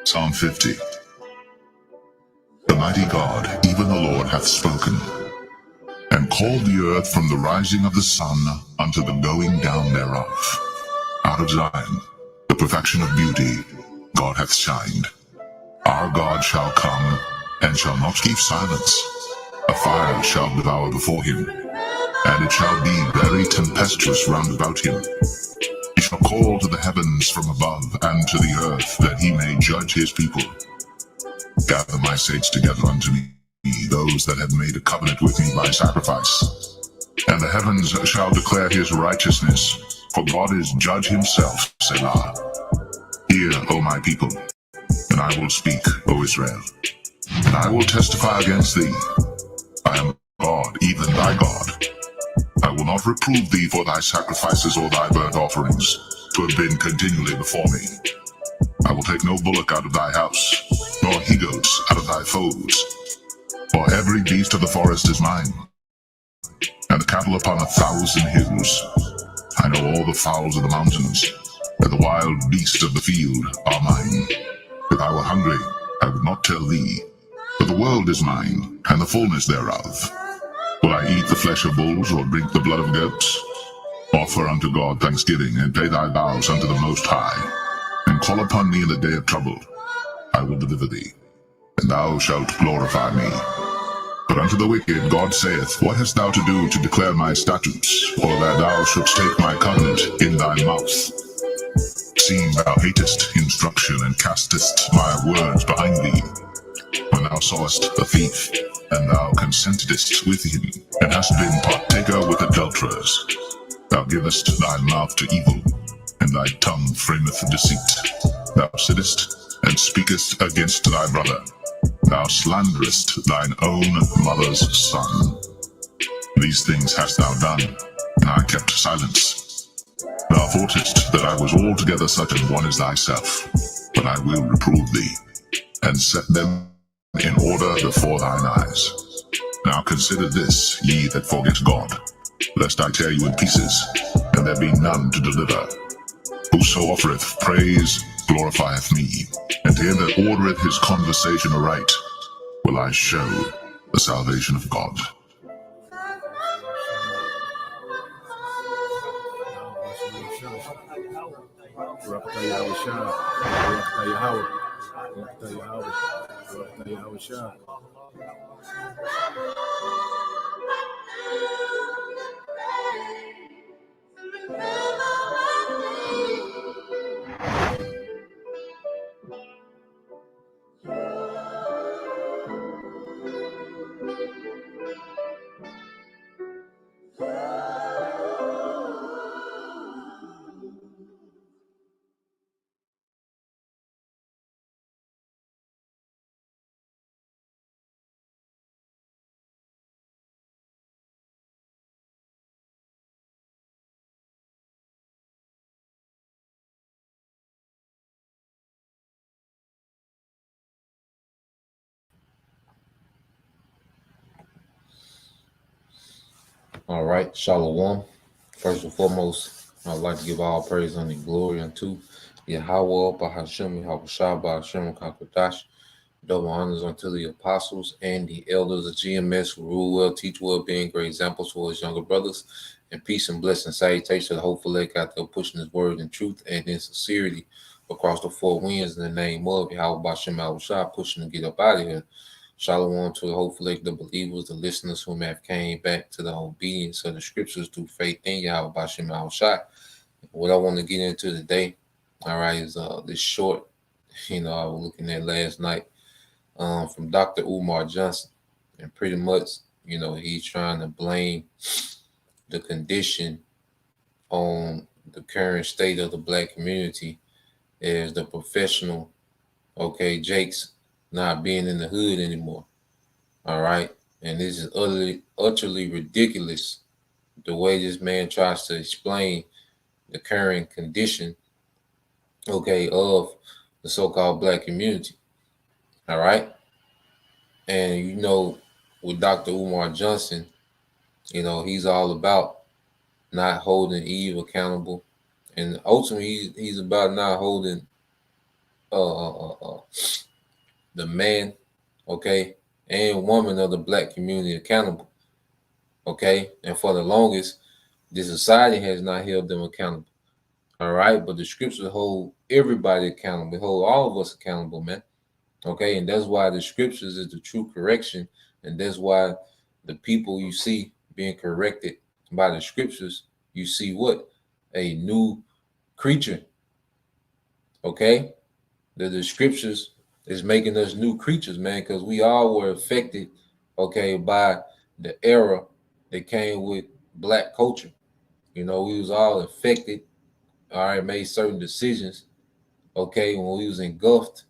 Psalm 50. The mighty God, even the Lord, hath spoken, and called the earth from the rising of the sun unto the going down thereof. Out of Zion, the perfection of beauty, God hath shined. Our God shall come, and shall not keep silence. A fire shall devour before him, and it shall be very tempestuous round about him. He shall call to the heavens from above, and to the earth, that he may judge his people. Gather my saints together unto me, those that have made a covenant with me by sacrifice. And the heavens shall declare his righteousness, for God is judge himself, Selah. Hear, O my people, and I will speak, O Israel. And I will testify against thee. I am God, even thy God. I will not reprove thee for thy sacrifices or thy burnt offerings, to have been continually before me. I will take no bullock out of thy house, nor he-goats out of thy folds. For every beast of the forest is mine, and the cattle upon 1,000 hills. I know all the fowls of the mountains, and the wild beasts of the field are mine. If I were hungry, I would not tell thee, for the world is mine, and the fullness thereof. Will I eat the flesh of bulls, or drink the blood of goats? Offer unto God thanksgiving, and pay thy vows unto the Most High, and call upon me in the day of trouble. I will deliver thee, and thou shalt glorify me. But unto the wicked God saith, What hast thou to do to declare my statutes, or that thou shouldst take my covenant in thy mouth? Seeing thou hatest instruction, and castest my words behind thee, when thou sawest a thief, and thou consentedst with him, and hast been partaker with adulterers. Thou givest thy mouth to evil, and thy tongue frameth deceit. Thou sittest and speakest against thy brother. Thou slanderest thine own mother's son. These things hast thou done, and I kept silence. Thou thoughtest that I was altogether such an one as thyself, but I will reprove thee, and set them in order before thine eyes. Now consider this, ye that forget God, lest I tear you in pieces, and there be none to deliver. Whoso offereth praise glorifieth me, and to him that ordereth his conversation aright will I show the salvation of God. All right, Shalom. First and foremost, I'd like to give all praise and glory unto Yahweh, Bahashem, Yahushua, Bahashem, Kakadash. Double honors unto the apostles and the elders of GMS who rule well, teach well, being great examples for his younger brothers. And peace and blessing, salutation to the hopeful lake out there pushing his word in truth and in sincerity across the four winds in the name of Yahweh, Bahashem, Yahushua, pushing to get up out of here. Shalom to the hopefully the believers, the listeners who have came back to the obedience of the scriptures through faith in Yahweh Bashem Al-Shai. What I want to get into today, all right, is this short, I was looking at last night from Dr. Umar Johnson. And pretty much, he's trying to blame the condition on the current state of the black community as the professional, Jakes not being in the hood anymore. All right. And this is utterly ridiculous the way this man tries to explain the current condition, of the so-called black community. All right. And with Dr. Umar Johnson, he's all about not holding Eve accountable, and ultimately he's about not holding the man, okay, and woman of the black community accountable, okay. And for the longest, the society has not held them accountable. All right, but the scriptures hold everybody accountable, hold all of us accountable, man. Okay, and that's why the scriptures is the true correction, and that's why the people you see being corrected by the scriptures, you see what? A new creature. Okay, the scriptures is making us new creatures, man, because we all were affected, okay, by the era that came with black culture. We was all affected, all right, made certain decisions, okay, when we was engulfed,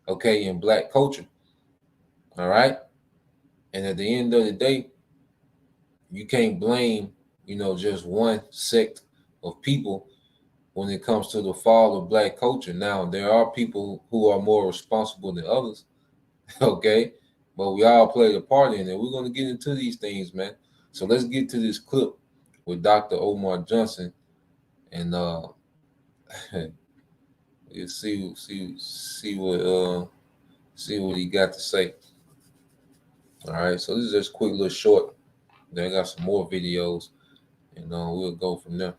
okay, in black culture. All right. And at the end of the day, you can't blame, just one sect of people when it comes to the fall of black culture. Now, there are people who are more responsible than others, okay? But we all play a part in it. We're going to get into these things, man. So let's get to this clip with Dr. Omar Johnson, and we'll see what he got to say. All right, so this is just a quick little short. Then I got some more videos, and we'll go from there.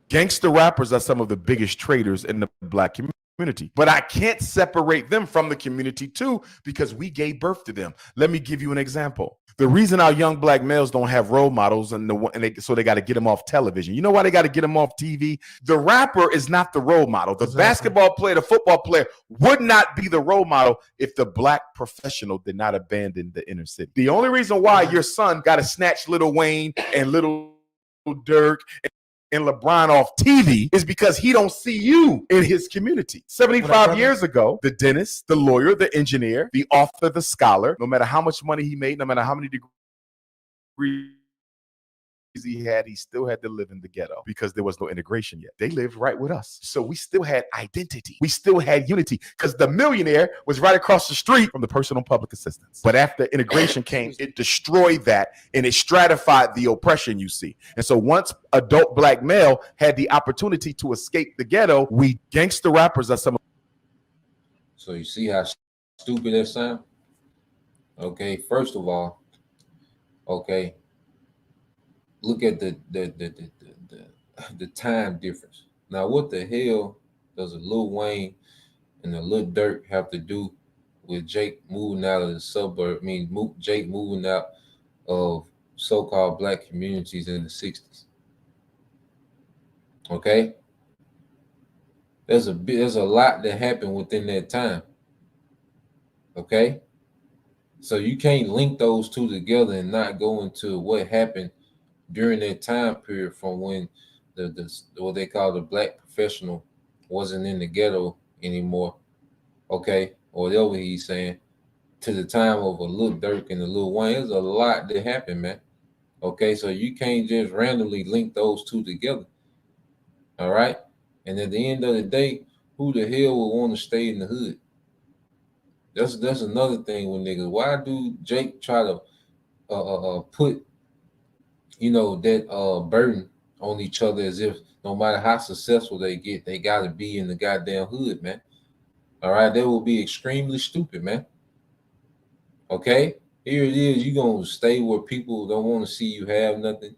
Gangster rappers are some of the biggest traitors in the black community, but I can't separate them from the community too because we gave birth to them. Let me give you an example. The reason our young black males don't have role models so they got to get them off television. You know why they got to get them off TV? The rapper is not the role model. The basketball player, the football player would not be the role model if the black professional did not abandon the inner city. The only reason why your son got to snatch Lil Wayne and Lil Durk and LeBron off TV is because he don't see you in his community. 75 years ago, the dentist, the lawyer, the engineer, the author, the scholar, no matter how much money he made, no matter how many degrees he still had to live in the ghetto because there was no integration yet. They lived right with us. So we still had identity. We still had unity because the millionaire was right across the street from the person on public assistance. But after integration came, it destroyed that and it stratified the oppression you see. And so once adult black male had the opportunity to escape the ghetto, we gangster rappers are some. So you see how stupid that sound? Okay, first of all, okay, look at the time difference. Now, what the hell does a Lil Wayne and a Lil Durk have to do with Jake moving out of the suburb? I mean, Jake moving out of so-called black communities in the '60s. Okay, there's a lot that happened within that time. Okay, so you can't link those two together and not go into what happened during that time period from when the what they call the black professional wasn't in the ghetto anymore, okay, or whatever he's saying, to the time of a Lil Durk and a Lil Wayne. There's a lot that happened, man. Okay, so you can't just randomly link those two together. All right, and at the end of the day, who the hell would want to stay in the hood? That's another thing with niggas. Why do Jake try to put that burden on each other as if no matter how successful they get, they gotta be in the goddamn hood, man. All right, that will be extremely stupid, man. Okay, here it is. You gonna stay where people don't want to see you have nothing,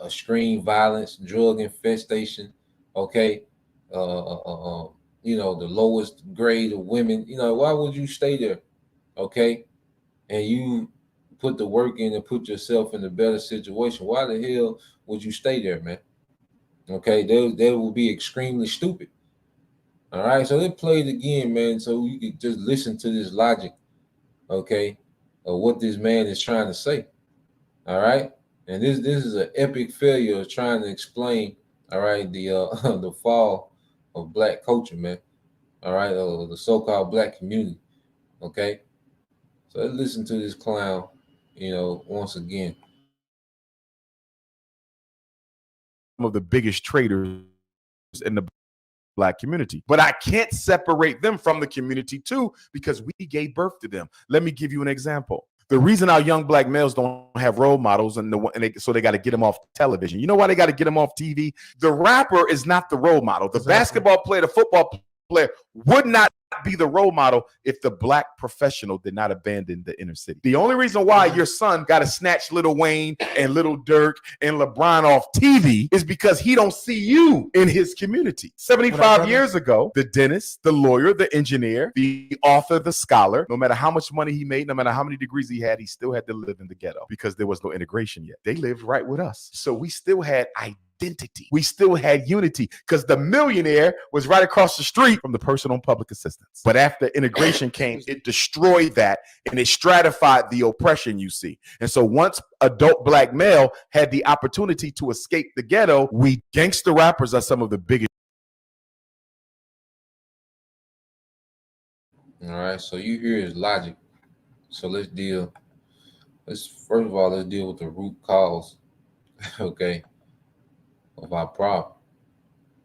extreme violence, drug infestation. Okay, the lowest grade of women. Why would you stay there? Okay, and you put the work in and put yourself in a better situation. Why the hell would you stay there, man? Okay, that will be extremely stupid. All right, so they played again, man, so you could just listen to this logic, okay, of what this man is trying to say. All right, and this is an epic failure of trying to explain, all right, the the fall of black culture, man. All right, the so-called black community. Okay, so let's listen to this clown, once again. Some of the biggest traitors in the black community. But I can't separate them from the community too because we gave birth to them. Let me give you an example. The reason our young black males don't have role models so they got to get them off television. You know why they got to get them off TV? The rapper is not the role model. The basketball player, the football player would not be the role model if the black professional did not abandon the inner city. The only reason why your son got to snatch Lil Wayne and Lil Durk and LeBron off TV is because he don't see you in his community. 75 years ago, the dentist, the lawyer, the engineer, the author, the scholar, no matter how much money he made, no matter how many degrees he had still had to live in the ghetto because there was no integration yet. They lived right with us. So we still had identity. We still had unity because the millionaire was right across the street from the person on public assistance. But after integration came, it destroyed that and it stratified the oppression you see. And so once adult black male had the opportunity to escape the ghetto, we gangster rappers are some of the biggest. All right, so you hear his logic. So let's first of all, let's deal with the root cause, okay, of our problem.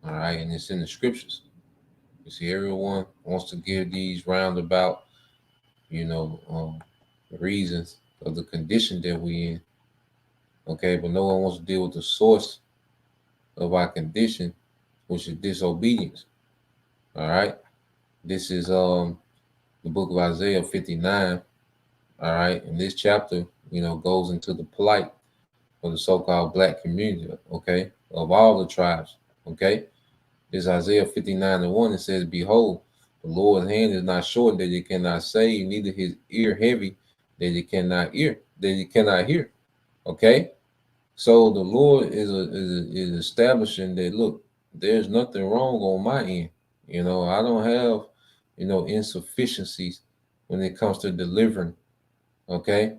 All right, and it's in the scriptures. You see, everyone wants to give these roundabout, reasons of the condition that we in. Okay, but no one wants to deal with the source of our condition, which is disobedience. All right, this is the book of Isaiah 59. All right, and this chapter, goes into the plight of the so-called black community. Okay, of all the tribes. Okay, this Isaiah 59:1. It says, "Behold, the Lord's hand is not short that it cannot save, neither his ear heavy that it cannot hear." Okay, so the Lord is establishing that, look, there's nothing wrong on my end. I don't have insufficiencies when it comes to delivering. Okay,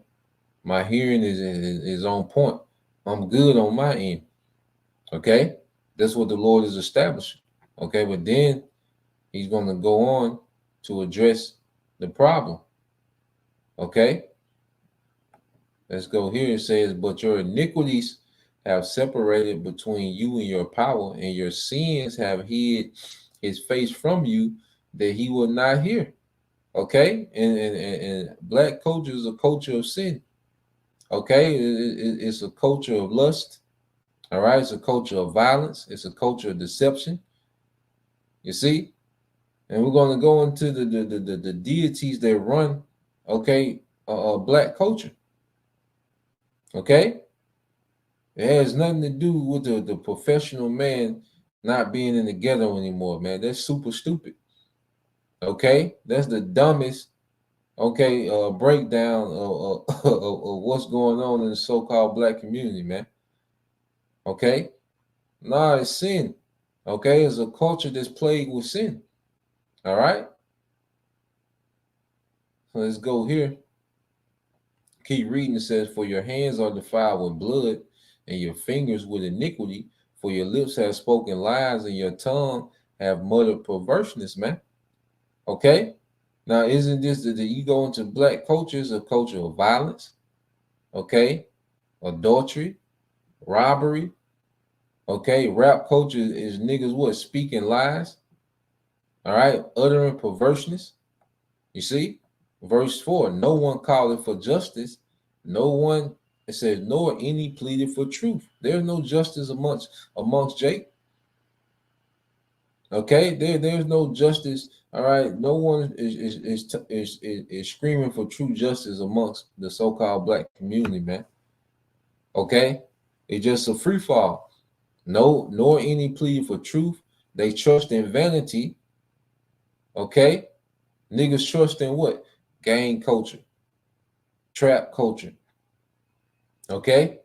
my hearing is on point. I'm good on my end. Okay, that's what the Lord is establishing. Okay, but then he's going to go on to address the problem. Okay, let's go here. It says, "But your iniquities have separated between you and your power, and your sins have hid his face from you that he will not hear." Okay, and black culture is a culture of sin. Okay, it's a culture of lust. All right, it's a culture of violence. It's a culture of deception. You see, and we're going to go into the deities that run, okay, black culture. Okay, it has nothing to do with the professional man not being in the ghetto anymore, man. That's super stupid. Okay, that's the dumbest, okay, breakdown of what's going on in the so-called black community, man. Okay, nah, it's sin. Okay, it's a culture that's plagued with sin. All right, so let's go here. Keep reading. It says, "For your hands are defiled with blood, and your fingers with iniquity. For your lips have spoken lies, and your tongue have muttered perverseness," man. Okay, now isn't this that you go into black culture is a culture of violence? Okay, adultery, robbery. Okay, rap culture is niggas what? Speaking lies. All right, uttering perverseness. You see, verse 4, "No one calleth for justice, no one," it says, "nor any pleaded for truth." There's no justice amongst Jake. Okay, there's no justice. All right, no one is screaming for true justice amongst the so-called black community, man. Okay, it's just a free fall. No, nor any plea for truth. They trust in vanity. Okay, niggas trust in what? Gang culture, trap culture. Okay,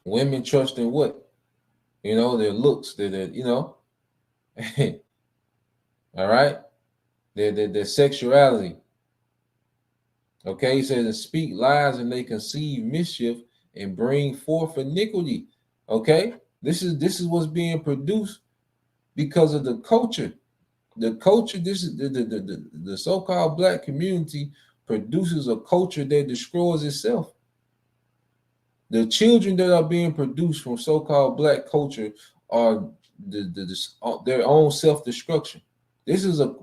women trust in what? Their looks, all right, their sexuality. Okay, he says, "And speak lies, and they conceive mischief and bring forth iniquity." Okay, this is what's being produced because of the culture. The culture, this is the so-called black community produces a culture that destroys itself. The children that are being produced from so-called black culture are their own self-destruction.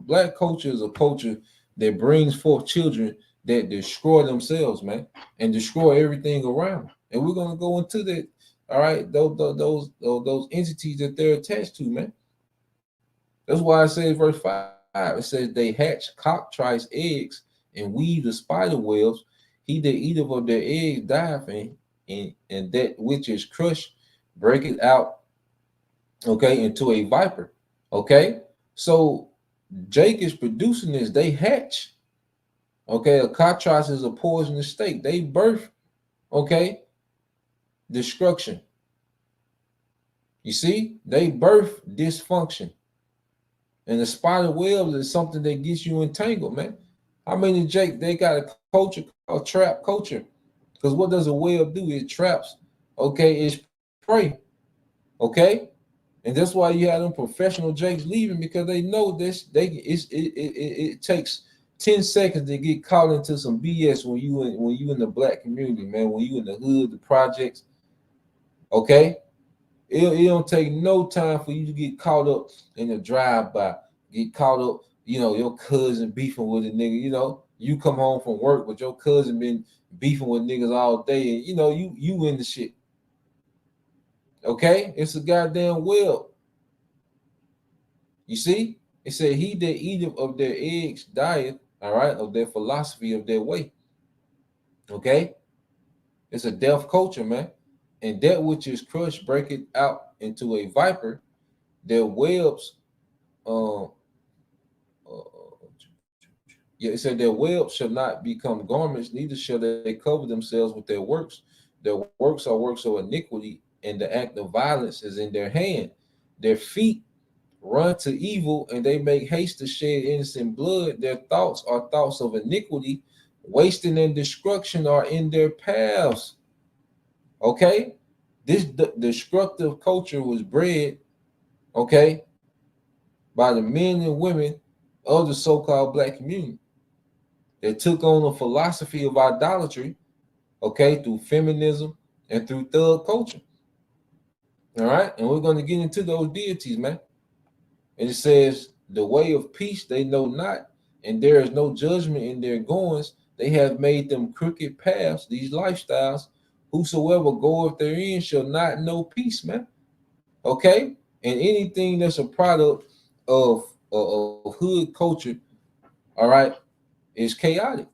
Black culture is a culture that brings forth children that destroy themselves, man, and destroy everything around. And we're gonna go into that. All right, those entities that they're attached to, man. That's why I say verse 5. It says they hatch cockatrice eggs and weave the spider webs. He that eateth of their eggs dieth, and that which is crushed break it out, okay, into a viper. Okay, so Jake is producing this. They hatch. Okay, a cockatrice is a poisonous snake. They birth, okay, destruction. You see, they birth dysfunction. And the spider web is something that gets you entangled, man. How many Jake, they got a culture called trap culture? Because what does a web do? It traps, okay, it's prey, okay? And that's why you have them professional Jakes leaving, because they know this. It takes 10 seconds to get caught into some BS when you in the black community, man. When you in the hood, the projects, okay? It don't take no time for you to get caught up in a drive-by, get caught up, your cousin beefing with a nigga, you come home from work, but your cousin been beefing with niggas all day, and you in the shit. Okay? It's a goddamn web. You see? It said, he that eateth of their eggs dieth, all right, of their philosophy of their way. Okay? It's a deaf culture, man. And that which is crushed, break it out into a viper. Their webs, it said their webs shall not become garments, neither shall they cover themselves with their works. Their works are works of iniquity, and the act of violence is in their hand. Their feet run to evil, and they make haste to shed innocent blood. Their thoughts are thoughts of iniquity. Wasting and destruction are in their paths. Okay? This destructive culture was bred, okay, by the men and women of the so-called black community. They took on a philosophy of idolatry, okay, through feminism and through thug culture. All right? And we're going to get into those deities, man. And it says, the way of peace they know not, and there is no judgment in their goings. They have made them crooked paths, these lifestyles. Whosoever goeth therein shall not know peace, man. Okay? And anything that's a product of hood culture, all right, is chaotic.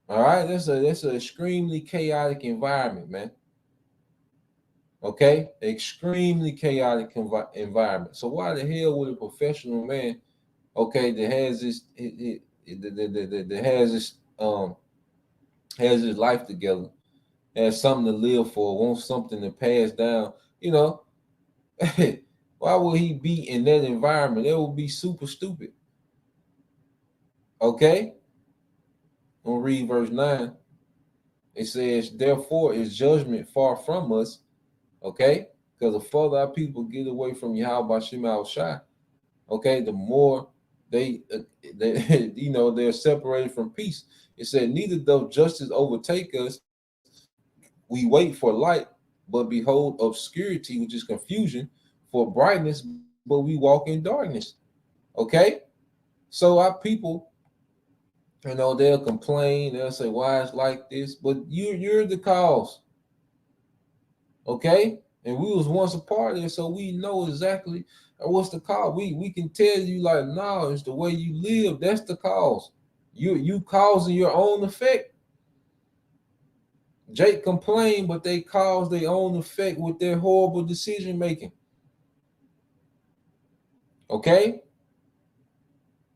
All right, that's an extremely chaotic environment, man. Okay, extremely chaotic environment. So why the hell would a professional man, okay, that has this, that has his life together, has something to live for, wants something to pass down, why would he be in that environment? That would be super stupid. Okay, we'll read verse 9. It says, therefore is judgment far from us. Okay, because the further our people get away from Yahweh Shema Shai, okay, the more they they're separated from peace. It said, neither doth justice overtake us. We wait for light, but behold obscurity, which is confusion, for brightness, but we walk in darkness. Okay, so our people, they'll complain, they'll say, why it's like this, but you're the cause. Okay, and we was once a part of it, so we know exactly what's the cause. We can tell you, like, no, it's the way you live. That's the cause. You causing your own effect. Jake complained, but they caused their own effect with their horrible decision making. Okay,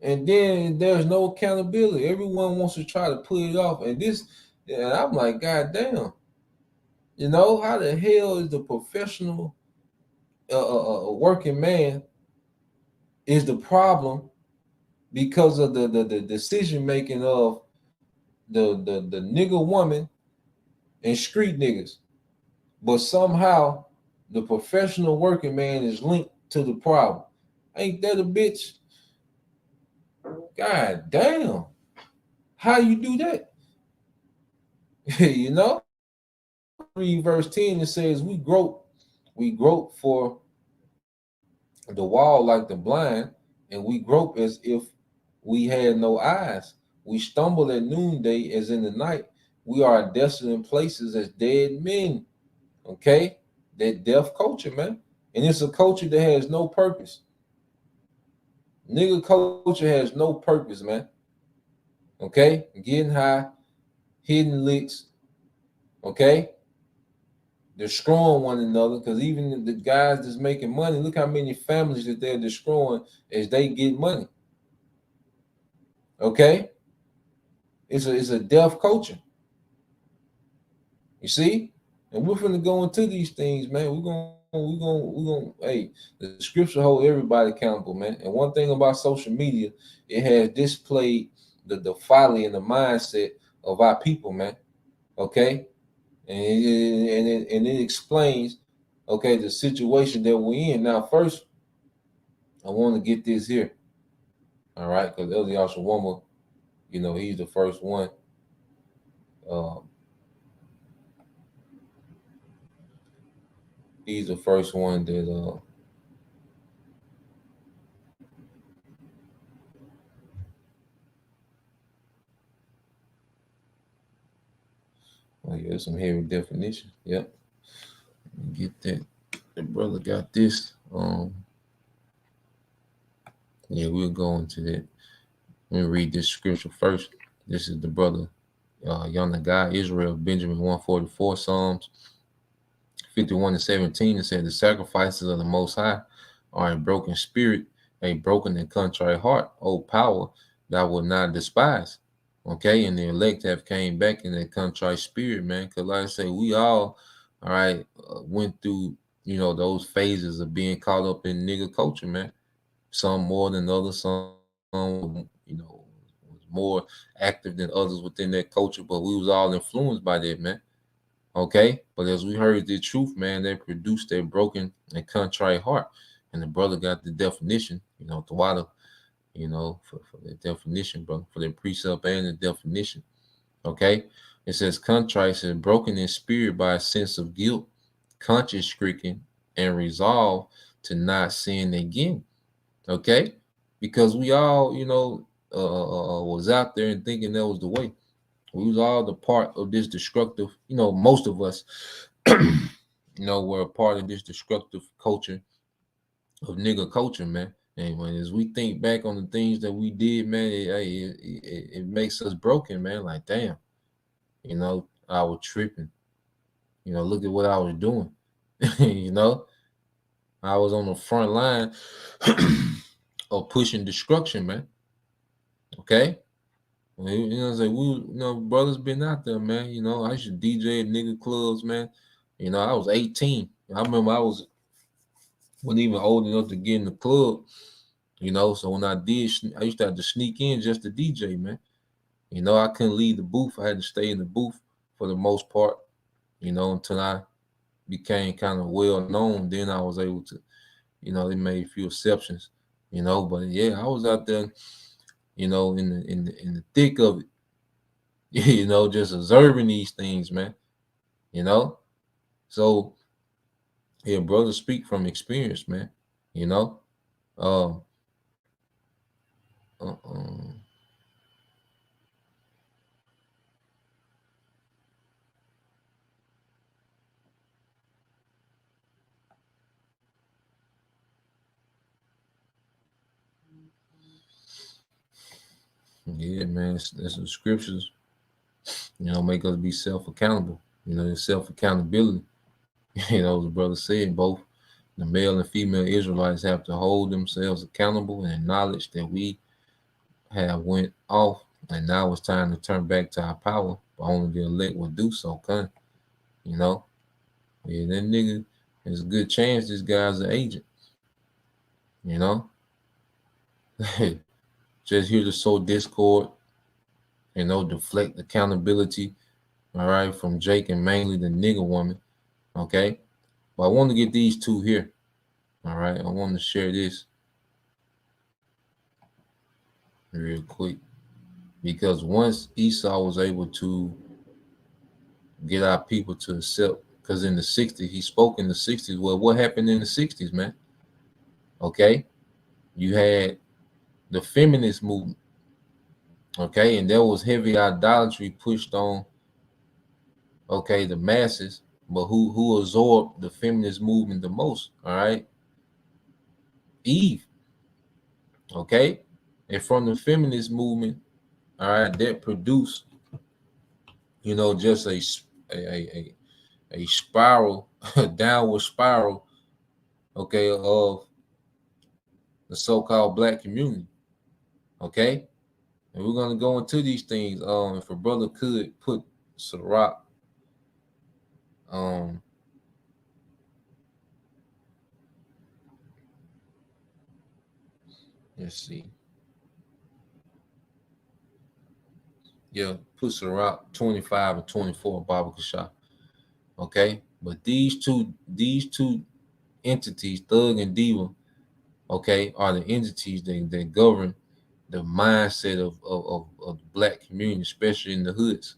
and then there's no accountability. Everyone wants to try to put it off, and I'm like, God damn. How the hell is the professional working man is the problem because of the decision making of the nigga woman and street niggas, but somehow the professional working man is linked to the problem. Ain't that a bitch? God damn, how you do that? Read verse 10. It says, we grope for the wall like the blind, and we grope as if we had no eyes. We stumble at noonday as in the night. We are at desolate places as dead men. Okay? That deaf culture, man. And it's a culture that has no purpose. Nigga culture has no purpose, man. Okay? Getting high, hitting licks, okay? Destroying one another, because even the guys that's making money, look how many families that they're destroying as they get money. Okay? It's a deaf culture. You see? And we're gonna go into these things, man. Hey, the scripture hold everybody accountable, man. And one thing about social media, it has displayed the folly and the mindset of our people, man. Okay? And it explains, okay, the situation that we're in. Now, first, I want to get this here. All right, because Elder Yashawama, he's the first one. Uh, he's the first one that oh yeah, some heavy definition. Yep. Get that. The brother got this. Yeah, we'll go into that. Let me read this scripture first. This is the brother, young guy, Israel, Benjamin 144, Psalms 51-17. It said, the sacrifices of the Most High are a broken spirit, a broken and contrite heart, O power, thou wilt not despise. Okay, and the elect have came back in that contrite spirit, man. Because like I say, we all right, went through, those phases of being caught up in nigga culture, man. Some more than others, some, was more active than others within that culture, but we was all influenced by that, man. Okay, but as we heard the truth, man, they produced a broken and contrite heart. And the brother got the definition, the water, for the definition, brother, for the precept and the definition. Okay, it says contrite is broken in spirit by a sense of guilt, conscience stricken, and resolve to not sin again. Okay, because we all, was out there and thinking that was the way. We was all the part of this destructive, most of us, were a part of this destructive culture of nigga culture, man. And when as we think back on the things that we did, man, it makes us broken, man. Like, damn, I was tripping. Look at what I was doing. I was on the front line of pushing destruction, man. Okay. Brothers been out there, man. I used to DJ at nigga clubs, man. I was 18. I remember I wasn't even old enough to get in the club, So when I did, I used to have to sneak in just to DJ, man. I couldn't leave the booth. I had to stay in the booth for the most part, until I became kind of well known. Then I was able to, they made a few exceptions, But yeah, I was out there, in the thick of it. Just observing these things, man. So yeah, brothers speak from experience, man. Um, uh, um, yeah, man, that's the scriptures. Make us be self-accountable. Self-accountability. The brother said, both the male and female Israelites have to hold themselves accountable and acknowledge that we have went off, and now it's time to turn back to our power. But only the elect will do so, can Yeah, that nigga, there's a good chance this guy's an agent. You know, just here to sow discord. Deflect accountability. All right, from Jake and mainly the nigga woman. Okay, but I want to get these two here. All right, I want to share this real quick because once Esau was able to get our people to accept, because in the 60s, he spoke in the 60s. Well, what happened in the 60s, man? Okay, you had the feminist movement. Okay, and there was heavy idolatry pushed on, okay, the masses. But who absorbed the feminist movement the most? All right, Eve. Okay, and from the feminist movement, all right, that produced, just a a spiral, a downward spiral, okay, of the so-called black community. Okay, and we're gonna go into these things. If a brother could put Sirach, um, let's see, yeah, put Sirach 25 and 24, Baba Kasha. Okay, but these two entities, Thug and Diva, okay, are the entities that govern the mindset of the black community, especially in the hoods.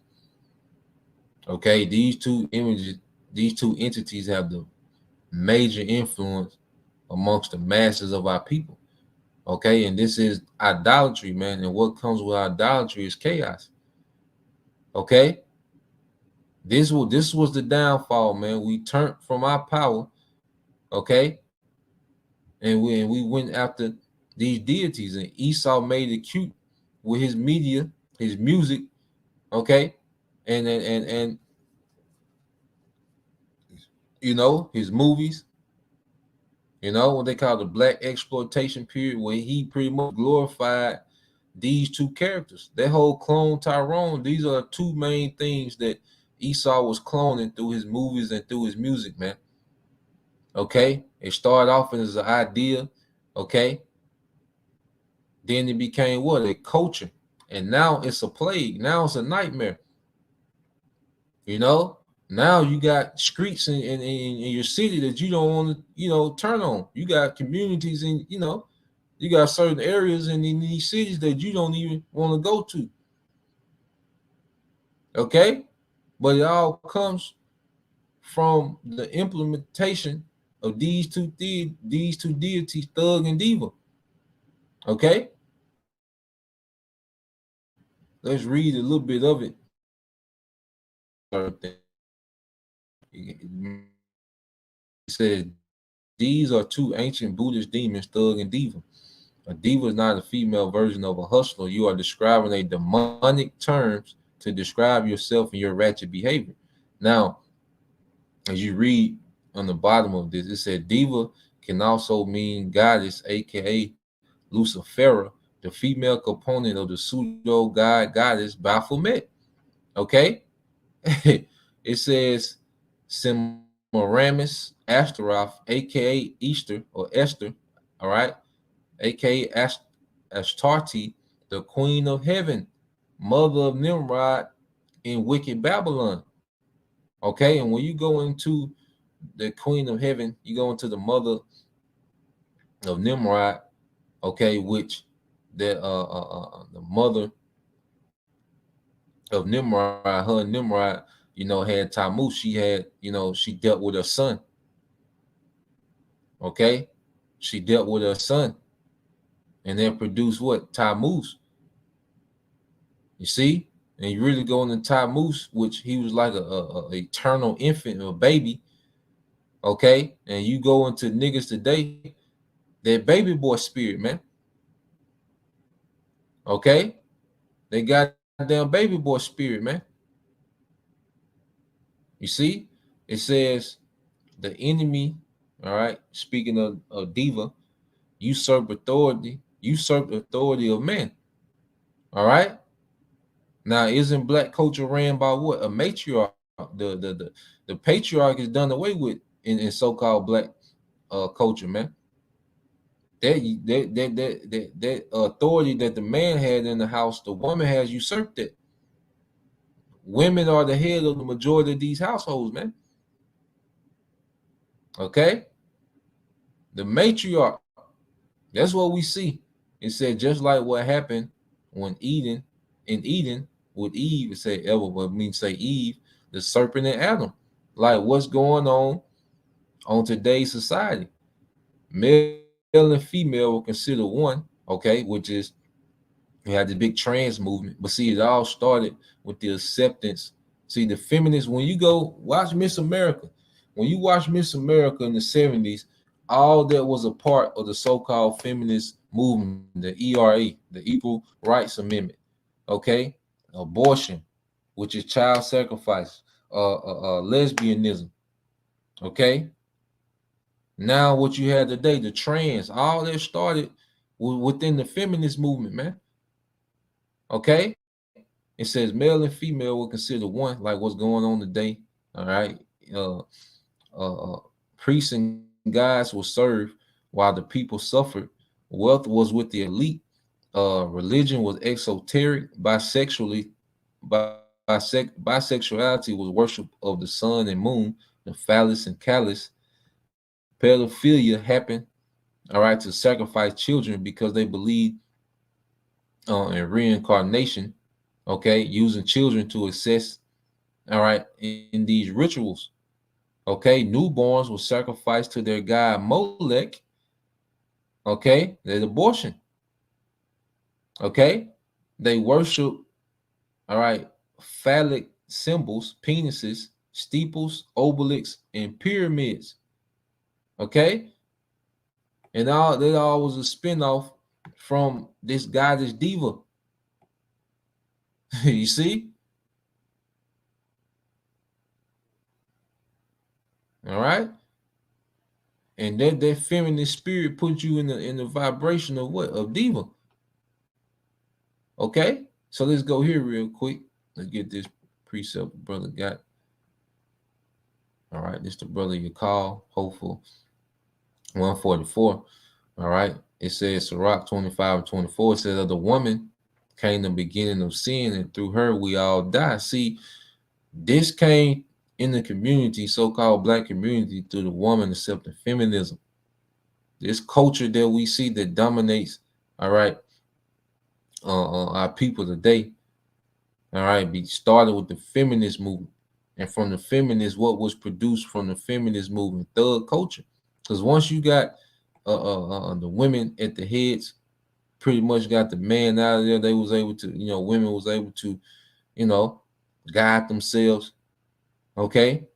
Okay, these two entities have the major influence amongst the masses of our people. Okay, and this is idolatry, man. And what comes with idolatry is chaos. Okay, this was the downfall, man. We turned from our power, okay, and we went after these deities, and Esau made it cute with his media, his music, okay, and his movies, what they call the black exploitation period, where he pretty much glorified these two characters. That whole clone Tyrone, these are two main things that Esau was cloning through his movies and through his music, man. Okay? It started off as an idea, okay? Then it became what? A culture. And now it's a plague. Now it's a nightmare. You know? Now you got streets in your city that you don't want to, turn on. You got communities you got certain areas in these cities that you don't even want to go to. Okay? But it all comes from the implementation of these two deities, Thug and Diva. Okay? Let's read a little bit of it. It says, these are two ancient Buddhist demons, Thug and Diva. A diva is not a female version of a hustler. You are describing a demonic terms to describe yourself and your ratchet behavior. Now, as you read on the bottom of this, it said diva can also mean goddess, aka Lucifera, the female component of the pseudo god goddess Baphomet. Okay, it says Semiramis Ashtaroth, aka Easter or Esther. All right, aka Astarte, the queen of heaven, mother of Nimrod in wicked Babylon. Okay, and when you go into the queen of heaven, you go into the mother of Nimrod, okay, which the mother of Nimrod, her and Nimrod, had Tammuz. She had, she dealt with her son. Okay, she dealt with her son, and then produced what? Tammuz. You see, and you really go into Tammuz, which he was like a eternal infant or a baby. Okay, and you go into niggas today, that baby boy spirit, man. Okay, they got damn baby boy spirit, man. You see, it says the enemy, all right, speaking of diva, usurped authority of men. All right. Now, isn't black culture ran by what? A matriarch. The patriarch is done away with in so-called black culture, man. That authority that the man had in the house, the woman has usurped it. Women are the head of the majority of these households, man. Okay? The matriarch. That's what we see. It said just like what happened when in Eden with Eve, it said ever, but means say Eve, the serpent and Adam. Like what's going on today's society? Male and female were considered one, okay, which is you had the big trans movement. But see, it all started with the acceptance. See, the feminists, when you go watch Miss America, when you watch Miss America in the 70s, all that was a part of the so-called feminist movement, the ERA, the Equal Rights Amendment, okay? Abortion, which is child sacrifice, lesbianism, okay? Now what you had today, the trans, all that started within the feminist movement, man. Okay? It says male and female were considered one, like what's going on today. All right. Uh, Priests and guides were served while the people suffered. Wealth was with the elite. Religion was exoteric. Bisexuality was worship of the sun and moon, the phallus and callus. Pedophilia happened, all right, to sacrifice children because they believed in reincarnation, okay, using children to assess, all right, in these rituals. Okay, newborns were sacrificed to their god Molech. Okay, there's abortion. Okay, they worship, all right, phallic symbols, penises, steeples, obelisks, and pyramids. Okay, and all that all was a spinoff from this goddess diva. You see? All right. And that feminine spirit puts you in the vibration of what? Of diva. Okay? So let's go here real quick. Let's get this precept the brother got. All right, this the brother you call, hopeful 144. All right. It says Sirach 25 and 24. It says of the woman came the beginning of sin, and through her we all die. See, this came in the community, so-called black community, through the woman accepting feminism. This culture that we see that dominates, all right, our people today, all right, be started with the feminist movement. And from the feminists, what was produced from the feminist movement? Thug culture. Because once you got the women at the heads, pretty much got the man out of there, they was able to, women was able to, guide themselves. Okay.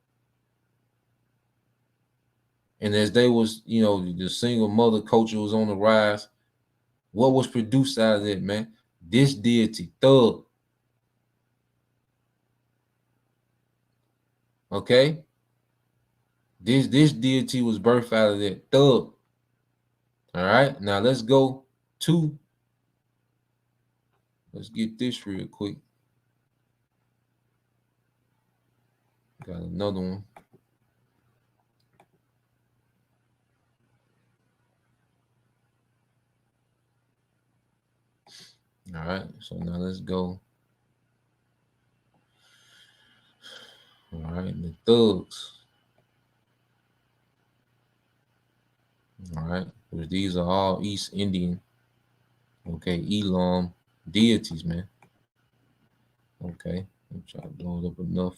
And as they was, the single mother culture was on the rise, what was produced out of that, man? This deity, thug. Okay? This deity was birthed out of that thug. All right. Now let's get this real quick. Got another one. All right. So now let's go. All right. The thugs. All right. These are all East Indian. Okay. Elam deities, man. Okay. I'm trying to blow it up enough.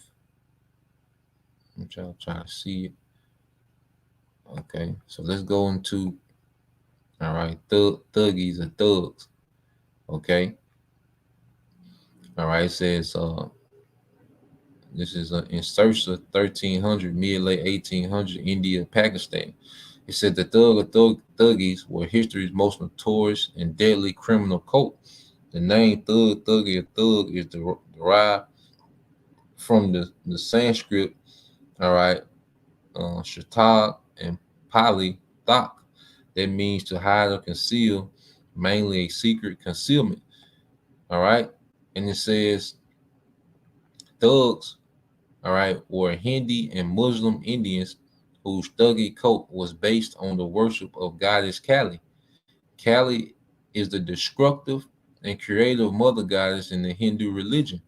I'm trying to see it. Okay. So let's go into, all right, thuggies and thugs. Okay. All right. It says, this is in search of 1300, mid-late 1800, India, Pakistan. It said the thuggies were history's most notorious and deadly criminal cult. The name thuggy, or thug is derived from the Sanskrit, all right, shatag and Pali thak. That means to hide or conceal, mainly a secret concealment. All right. And it says thugs, all right, were Hindi and Muslim Indians whose thuggy cult was based on the worship of goddess Kali. Kali is the destructive and creative mother goddess in the Hindu religion.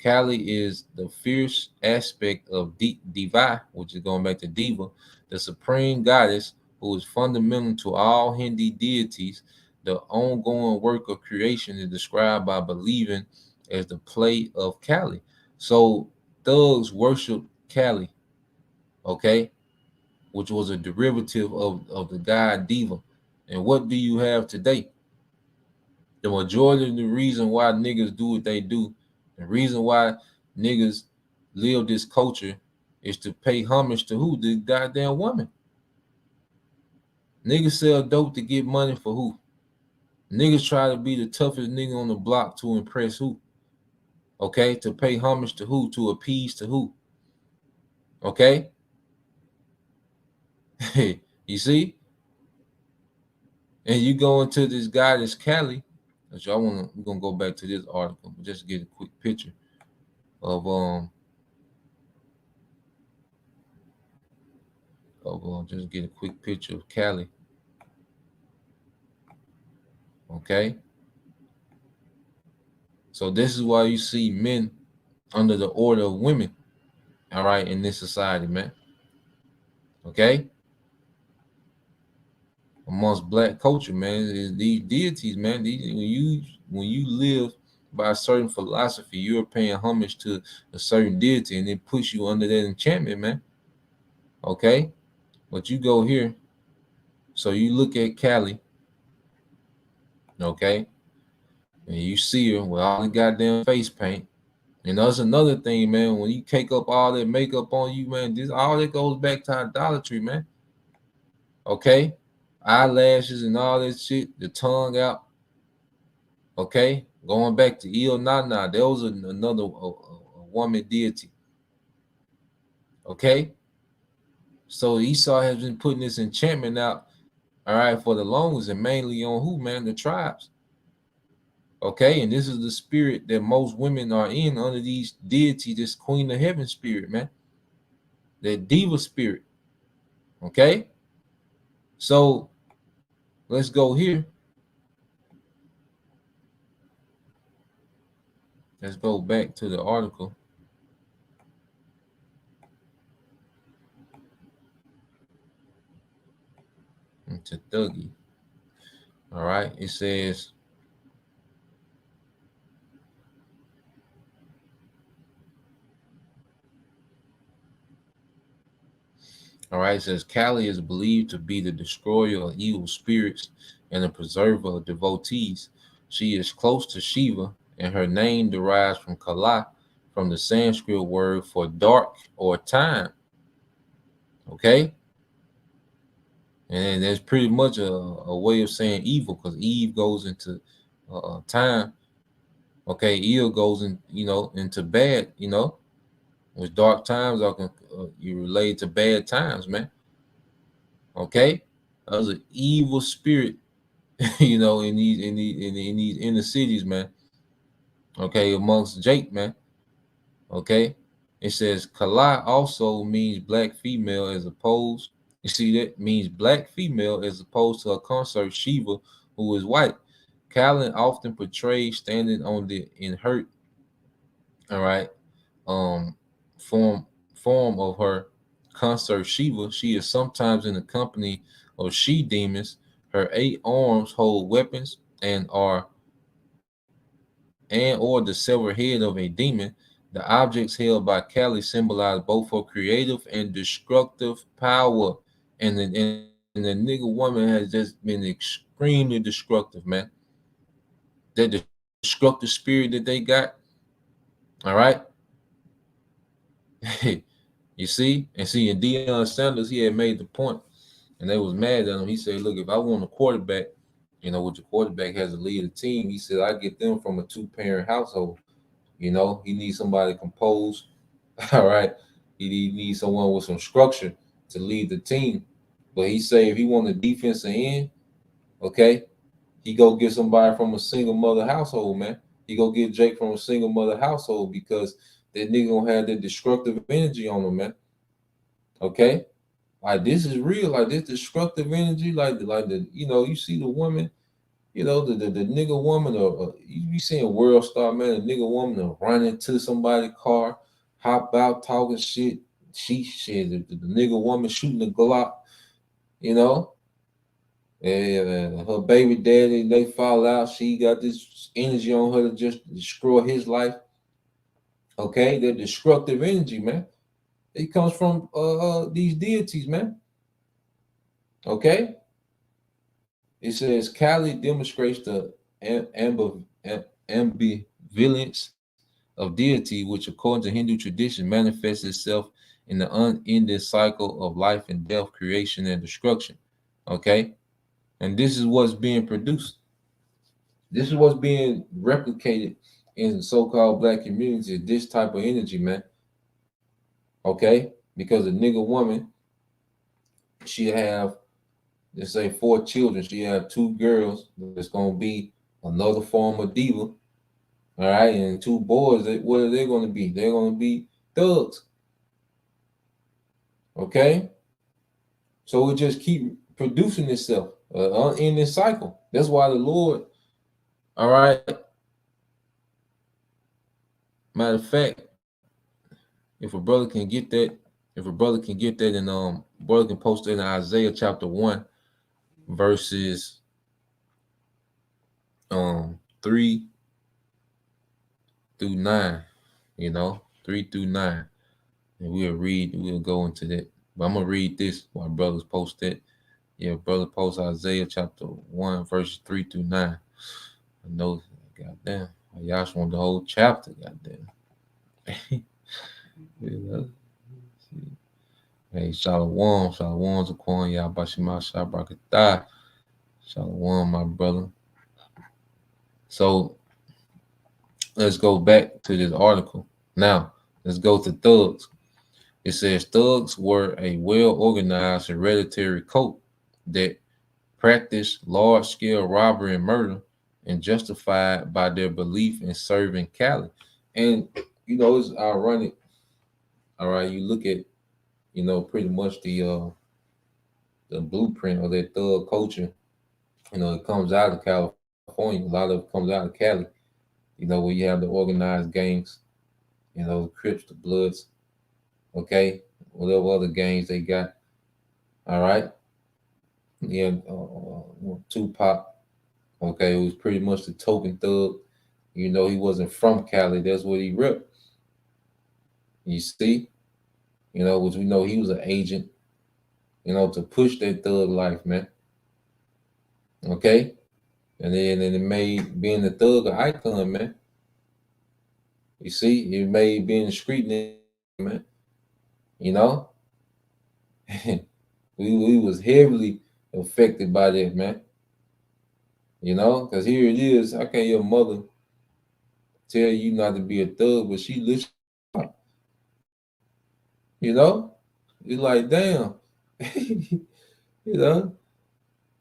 Kali is the fierce aspect of Diva, which is going back to Diva, the supreme goddess who is fundamental to all Hindi deities. The ongoing work of creation is described by believing as the play of Kali. So thugs worship Kali, okay, which was a derivative of the god Diva. And what do you have today? The majority of the reason why niggas do what they do, the reason why niggas live this culture is to pay homage to who? The goddamn woman. Niggas sell dope to get money for who? Niggas try to be the toughest nigga on the block to impress who? Okay, to pay homage to who? To appease to who? Okay, you see? And you go into this guy, this Cali. We're gonna go back to this article, just get a quick picture of just get a quick picture of Cali. Okay. So this is why you see men under the order of women, all right, in this society, man. Okay. Amongst black culture, man, is these deities, man. When you live by a certain philosophy, you're paying homage to a certain deity, and it puts you under that enchantment, man. Okay. But you go here, so you look at Cali, okay, and you see her with all the goddamn face paint. And that's another thing, man. When you cake up all that makeup on you, man, this all that goes back to idolatry, man. Okay, eyelashes and all that shit, the tongue out. Okay, going back to Il Nana, there was another woman deity. Okay, so Esau has been putting this enchantment out, all right, for the longest, and mainly on who, man? The tribes. Okay, and this is the spirit that most women are in under these deities, this Queen of Heaven spirit, man. That diva spirit. Okay, so let's go here. Let's go back to the article. To Dougie. All right, it says, all right, it says Kali is believed to be the destroyer of evil spirits and the preserver of devotees. She is close to Shiva, and her name derives from Kala, from the Sanskrit word for dark or time. Okay, and that's pretty much a way of saying evil, because Eve goes into time. Okay, evil goes in, into bad, with dark times are you relate to bad times, man. Okay, there's an evil spirit, in these inner cities, man. Okay, amongst Jake, man. Okay, it says Kala also means black female, as opposed. You see that means black female as opposed to a consort Shiva, who is white. Callan often portrayed standing on the inert, all right, um, form of her consort Shiva. She is sometimes in the company of she demons. Her 8 arms hold weapons or the severed head of a demon. The objects held by Kali symbolize both her creative and destructive power. And the nigga woman has just been extremely destructive, man. That destructive spirit that they got, all right. You see, and Deion Sanders, he had made the point, and they was mad at him. He said, "Look, if I want a quarterback, which the quarterback has to lead a team, he said I get them from a 2-parent household. He needs somebody composed, all right. He needs someone with some structure to lead the team. But he say if he want a defensive end, okay, he go get somebody from a single mother household, man. He go get Jake from a single mother household, because that nigga gonna have that destructive energy on him, man. Okay, like this is real, like this destructive energy, like the you see the woman, the nigga woman, or you be seeing World Star, man, a nigga woman to run into somebody's car, hop out talking shit. She the nigga woman shooting the Glock, and her baby daddy, they fall out. She got this energy on her to just destroy his life. Okay, that destructive energy, man. It comes from these deities, man. Okay. It says Cali demonstrates the ambivalence of deity, which according to Hindu tradition manifests itself in the unending cycle of life and death, creation and destruction. Okay? And this is what's being produced. This is what's being replicated in so-called black communities, this type of energy, man. Okay? Because a nigga woman, she have, let's say, 4 children. She have 2 girls that's gonna be another form of diva. All right, and 2 boys, what are they gonna be? They're gonna be thugs. Okay? So it just keep producing itself in this cycle. That's why the Lord, all right. Matter of fact, if a brother can get that, and brother can post it in Isaiah chapter 1, verses 3 through 9, 3 through 9. And we'll go into that. But I'm gonna read this while brothers post that. Yeah, brother post Isaiah chapter 1, verses 3 through 9. I know, goddamn, y'all just want the whole chapter, goddamn. Hey, Shalom, Zaquan, Yabashima, Shabrakatah. Shalom, my brother. So let's go back to this article. Now, let's go to thugs. It says thugs were a well-organized hereditary cult that practiced large-scale robbery and murder and justified by their belief in serving Cali. And, it's ironic. All right, you look at, pretty much the blueprint of that thug culture. It comes out of California. A lot of it comes out of Cali. Where you have the organized gangs, the Crips, the Bloods, okay, whatever other gangs they got. All right. Yeah, Tupac, okay, it was pretty much the token thug. He wasn't from Cali. That's what he ripped. You see, which we know he was an agent, to push that thug life, man. Okay, and then it made being a thug an icon, man. You see, it made being a street nigga, man. You know, we was heavily affected by that, man. Because here it is. How can your mother tell you not to be a thug, but she listens? It's like, damn. you know.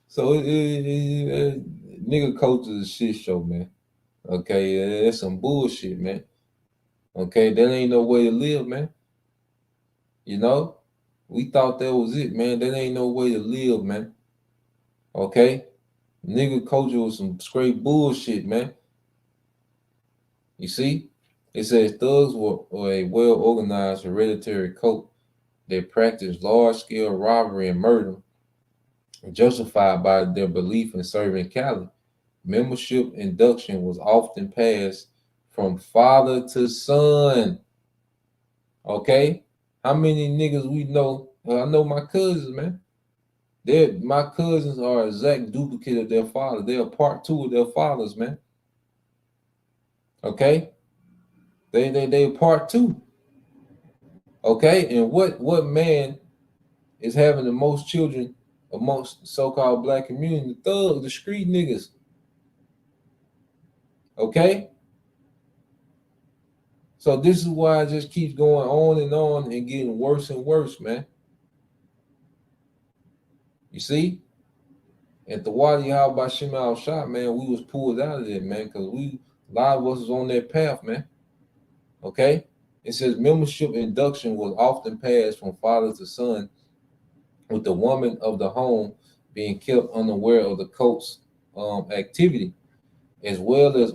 So nigga culture is a shit show, man. Okay, that's some bullshit, man. Okay, that ain't no way to live, man. We thought that was it, man. That ain't no way to live, man. Okay, nigga culture was some straight bullshit, man. You see, it says thugs were a well-organized hereditary cult that practiced large-scale robbery and murder, justified by their belief in serving Cali. Membership induction was often passed from father to son. Okay? How many niggas we know? I know my cousins, man. My cousins are exact duplicate of their father. They are part two of their fathers, man. Okay? They part two. Okay? And what man is having the most children amongst the so-called black community? The thugs, the street niggas. Okay? So this is why it just keeps going on and getting worse and worse, man. You see? At the Wadi Al Bashim Al Shot, man, we was pulled out of there, man, because a lot of us was on that path, man. Okay? It says membership induction was often passed from father to son, with the woman of the home being kept unaware of the cult's activity, as well as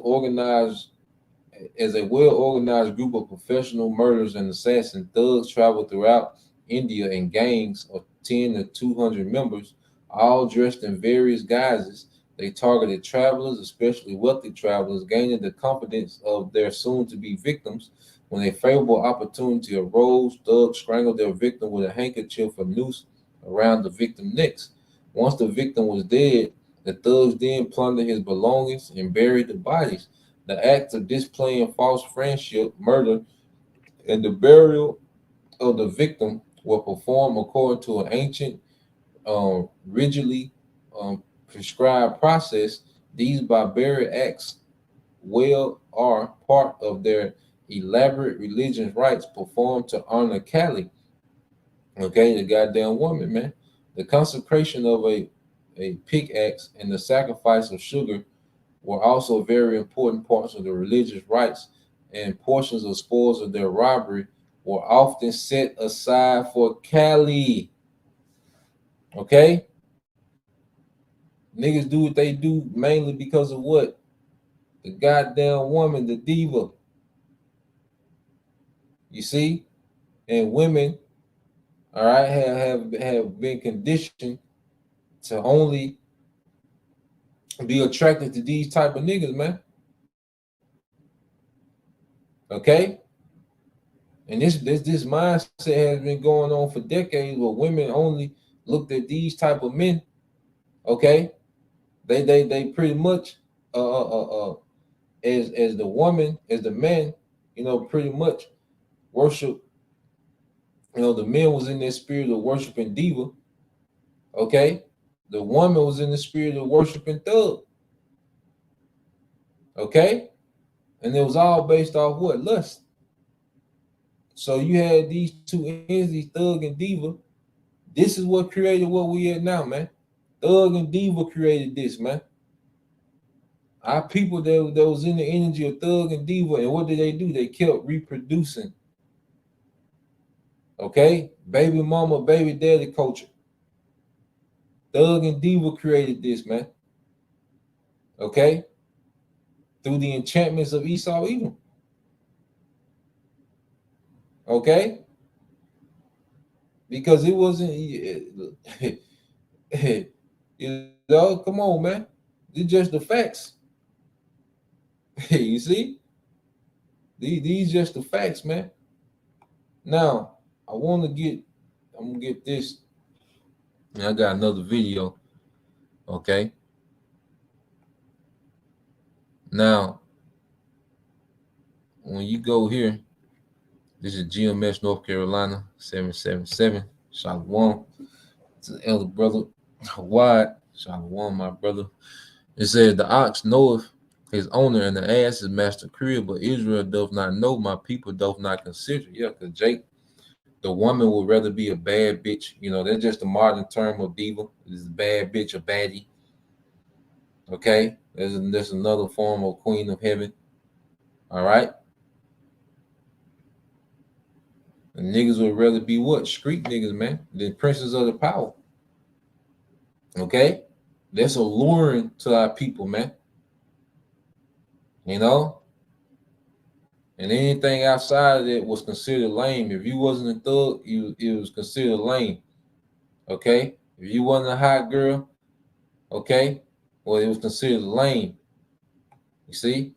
a well-organized group of professional murderers and assassins. Thugs traveled throughout India in gangs of 10 to 200 members, all dressed in various guises. They targeted travelers, especially wealthy travelers, gaining the confidence of their soon-to-be victims. When a favorable opportunity arose, thugs strangled their victim with a handkerchief or noose around the victim's neck. Once the victim was dead, The thugs then plundered his belongings and buried the bodies. The act of displaying false friendship, murder, and the burial of the victim were performed according to an ancient, rigidly prescribed process. These barbaric acts well are part of their elaborate religious rites performed to honor Kali. Okay, the goddamn woman, man. The consecration of a pickaxe and the sacrifice of sugar were also very important parts of the religious rites, and portions of spoils of their robbery were often set aside for Kali. Okay? Niggas do what they do mainly because of what? The goddamn woman, the diva. You see? And women, all right, have been conditioned to only be attracted to these type of niggas, man. Okay? And this mindset has been going on for decades where women only looked at these type of men. Okay? They pretty much as the woman, as the man, pretty much worship, the men was in their spirit of worshiping diva. Okay? The woman was in the spirit of worshiping thug. Okay? And it was all based off what? Lust. So you had these two entities, thug and diva. This is what created what we at now, man. Thug and diva created this, man. Our people that was in the energy of thug and diva, and what did they do? They kept reproducing. Okay? Baby mama, baby daddy culture. Thug and diva created this, man. Okay? Through the enchantments of Esau Edom. Okay? Because it wasn't, come on, man. It's just the facts. You see? These just the facts, man. Now, I'm gonna get this. And I got another video. Okay. Now, when you go here, this is GMS North Carolina 777. Shalom to the elder brother. Wide. Shalom, my brother. It says the ox knoweth his owner and the ass is master crib, but Israel doth not know, my people doth not consider. Yeah, because Jake, the woman would rather be a bad bitch. That's just a modern term of diva. It's a bad bitch, a baddie. Okay? There's another form of queen of heaven. All right? And niggas would rather be what? Street niggas, man. Than princes of the power. Okay? That's alluring to our people, man. And anything outside of that was considered lame. If you wasn't a thug, it was considered lame. Okay? If you wasn't a hot girl, okay, well, it was considered lame. You see?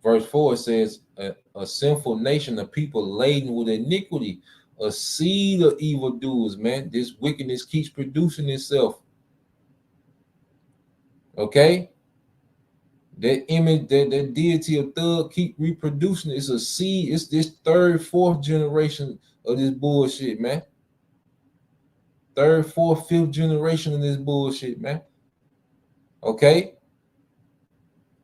Verse 4 says, a sinful nation of people laden with iniquity, a seed of evildoers, man. This wickedness keeps producing itself. Okay? That image, that deity of thug keep reproducing. It's a seed. It's this third, fourth generation of this bullshit, man. Third, fourth, fifth generation of this bullshit, man. Okay?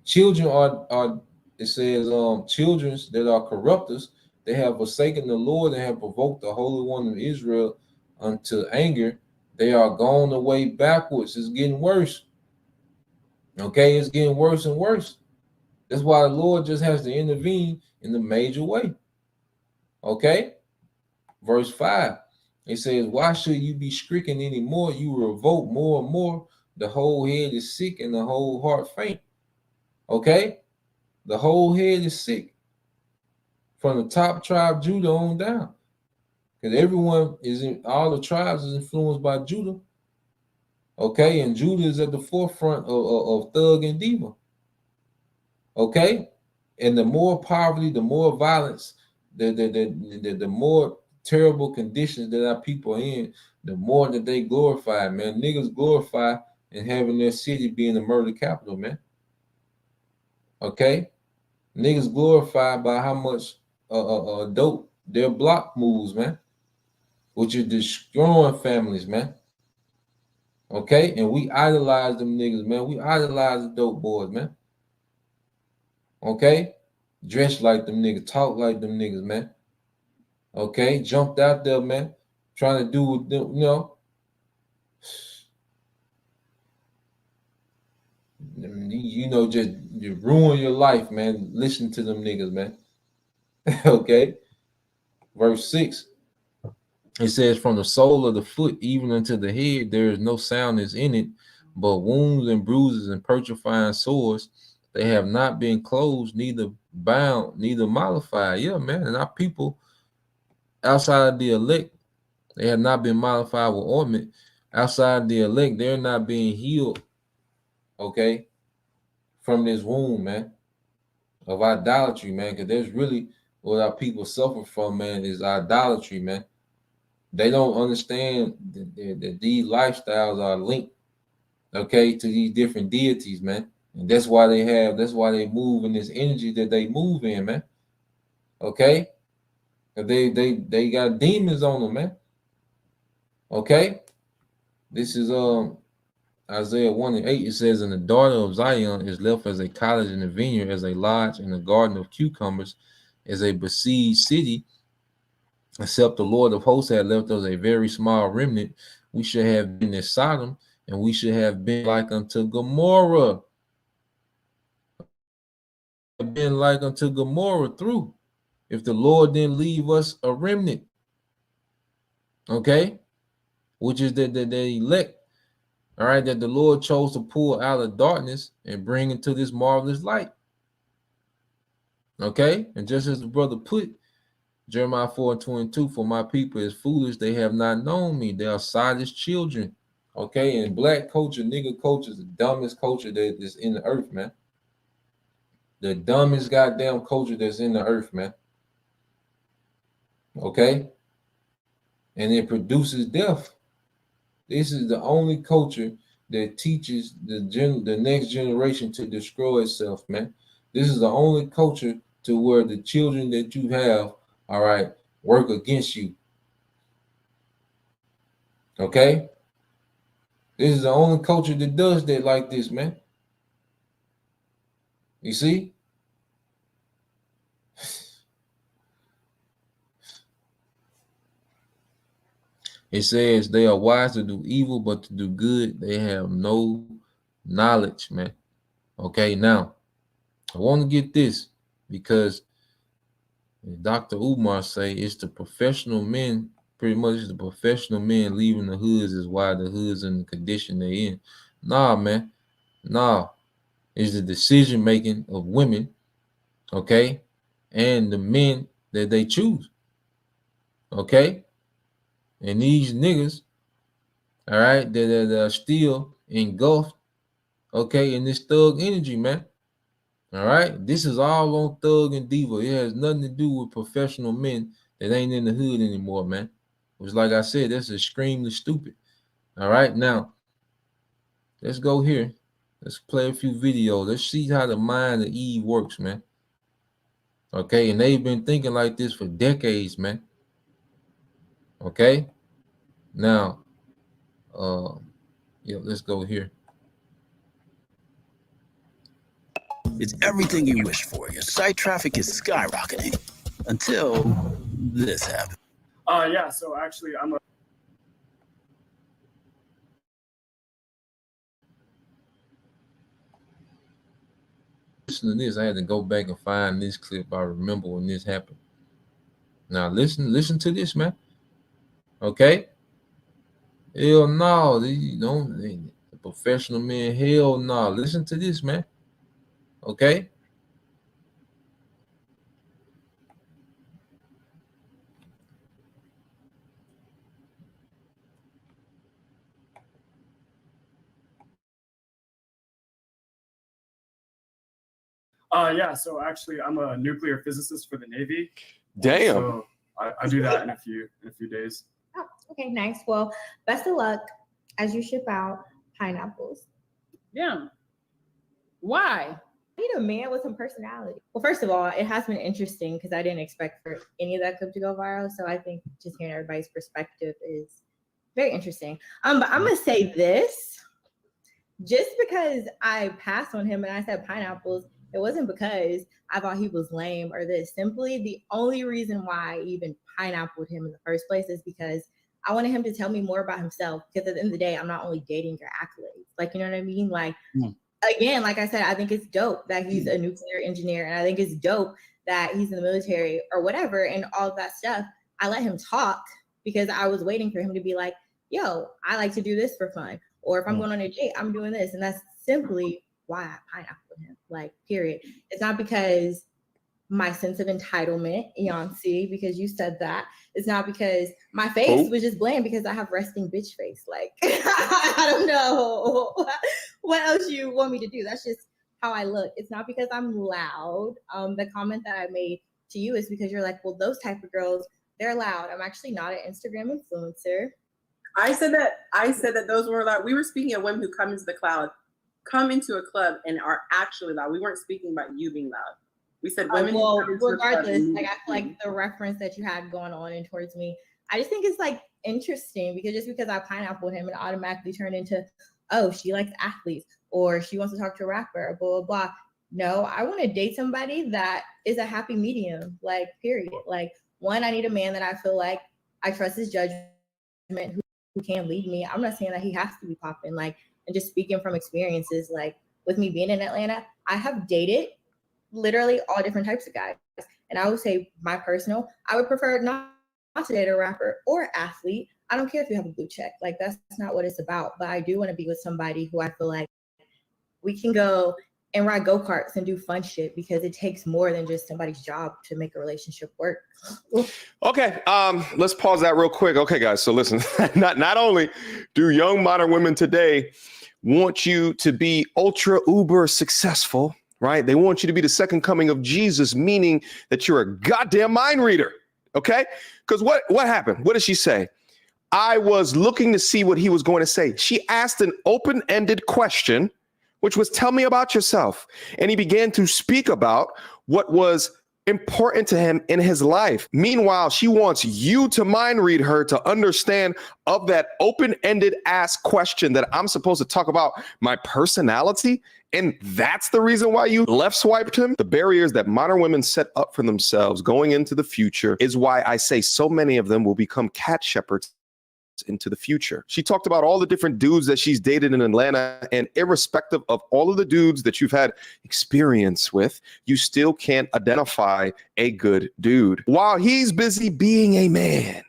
Children are it says children that are corrupters, they have forsaken the Lord and have provoked the Holy One of Israel unto anger. They are gone away backwards. It's getting worse. Okay, it's getting worse and worse. That's why the Lord just has to intervene in a major way. Okay? Verse 5. It says, why should you be stricken anymore? You revolt more and more. The whole head is sick and the whole heart faint. Okay? The whole head is sick. From the top tribe Judah on down. Because everyone is in all the tribes is influenced by Judah. Okay, and Judah is at the forefront of thug and diva. Okay, and the more poverty, the more violence, the more terrible conditions that our people are in, the more that they glorify, man. Niggas glorify and having their city being the murder capital, man. Okay, niggas glorified by how much dope their block moves, man, which is destroying families, man. Okay, and we idolize them niggas, man. We idolize the dope boys, man. Okay, dress like them niggas, talk like them niggas, man. Okay, jumped out there, man, trying to do with them, just you ruin your life, man. Listen to them niggas, man. Okay, verse 6. It says, from the sole of the foot even unto the head, there is no soundness in it, but wounds and bruises and putrefying sores. They have not been closed, neither bound, neither mollified. Yeah, man. And our people outside of the elect, they have not been mollified with ointment. Outside the elect, they're not being healed, okay, from this wound, man, of idolatry, man. Because there's really what our people suffer from, man, is idolatry, man. They don't understand that these lifestyles are linked, okay, to these different deities, man. And that's why they move in this energy that they move in, man. Okay? They got demons on them, man. Okay? This is Isaiah 1:8. It says, and the daughter of Zion is left as a cottage in the vineyard, as a lodge in the garden of cucumbers, as a besieged city. Except the Lord of hosts had left us a very small remnant, we should have been as Sodom, and we should have been like unto Gomorrah. Been like unto Gomorrah through, if the Lord didn't leave us a remnant. Okay, which is the elect. All right, that the Lord chose to pull out of darkness and bring into this marvelous light. Okay, and just as the brother put, Jeremiah 4:22, for my people is foolish, they have not known me, they are childish children. Okay, and black culture, nigga culture is the dumbest culture that is in the earth, man. The dumbest goddamn culture that's in the earth, man. Okay, and it produces death. This is the only culture that teaches the next generation to destroy itself, man. This is the only culture to where the children that you have, all right, work against you. Okay? This is the only culture that does that like this, man. You see? It says they are wise to do evil, but to do good, they have no knowledge, man. Okay, now I want to get this because Dr. Umar say it's the professional men, pretty much the professional men leaving the hoods is why the hoods in the condition they're in. Nah, man. Nah. It's the decision making of women, okay, and the men that they choose. Okay? And these niggas, all right, that are still engulfed, okay, in this thug energy, man. All right, this is all on Thug and Diva. It has nothing to do with professional men that ain't in the hood anymore, man. It was like I said, that's extremely stupid. All right, now let's go here. Let's play a few videos. Let's see how the mind of Eve works, man. Okay, and they've been thinking like this for decades, man. Okay, now, yeah, let's go here. It's everything you wish for. Your site traffic is skyrocketing until this happened. Yeah, so actually I'm a Listen to this. I had to go back and find this clip. I remember when this happened. Now listen to this, man. Okay? Hell no, the professional men. Hell no. Listen to this, man. Okay? yeah, so actually I'm a nuclear physicist for the Navy. Damn. So I do that in a few days. Oh, okay, nice. Well, best of luck as you ship out. Pineapples. Yeah. Why? I need a man with some personality. Well, first of all, it has been interesting because I didn't expect for any of that clip to go viral. So I think just hearing everybody's perspective is very interesting. But I'm gonna say this: just because I passed on him and I said pineapples, it wasn't because I thought he was lame or this. Simply, the only reason why I even pineappled him in the first place is because I wanted him to tell me more about himself. Because at the end of the day, I'm not only dating your accolades. Like, you know what I mean? Like, again, like I said, I think it's dope that he's a nuclear engineer, and I think it's dope that he's in the military or whatever, and all of that stuff. I let him talk because I was waiting for him to be like, yo, I like to do this for fun. Or if I'm going on a date, I'm doing this. And that's simply why I pineappled him, like, period. It's not because my sense of entitlement, Yancey, because you said that. It's not because my face was just bland because I have resting bitch face. Like, I don't know what else you want me to do. That's just how I look. It's not because I'm loud. The comment that I made to you is because you're like, well, those type of girls, they're loud. I'm actually not an Instagram influencer. I said that those were loud. We were speaking of women who come into a club and are actually loud. We weren't speaking about you being loud. We said women. Well, regardless, like I feel like the reference that you had going on and towards me, I just think it's like interesting because just because I pineappled him, it automatically turned into, oh, she likes athletes or she wants to talk to a rapper, or blah blah blah. No, I want to date somebody that is a happy medium. Like, period. Like, one, I need a man that I feel like I trust his judgment, who can lead me. I'm not saying that he has to be popping. Like, and just speaking from experiences, like with me being in Atlanta, I have dated literally all different types of guys. And I would say my personal, I would prefer not to date a rapper or athlete. I don't care if you have a blue check. Like, that's not what it's about. But I do want to be with somebody who I feel like we can go and ride go-karts and do fun shit, because it takes more than just somebody's job to make a relationship work. Okay, let's pause that real quick. Okay, guys, so listen, not only do young modern women today want you to be ultra uber successful, right? They want you to be the second coming of Jesus, meaning that you're a goddamn mind reader, okay? Because what happened? What did she say? I was looking to see what he was going to say. She asked an open-ended question, which was, tell me about yourself. And he began to speak about what was important to him in his life. Meanwhile, she wants you to mind read her to understand of that open-ended ask question that I'm supposed to talk about my personality. And that's the reason why you left swiped him. The barriers that modern women set up for themselves going into the future is why I say so many of them will become cat shepherds into the future. She talked about all the different dudes that she's dated in Atlanta, and irrespective of all of the dudes that you've had experience with, you still can't identify a good dude while he's busy being a man.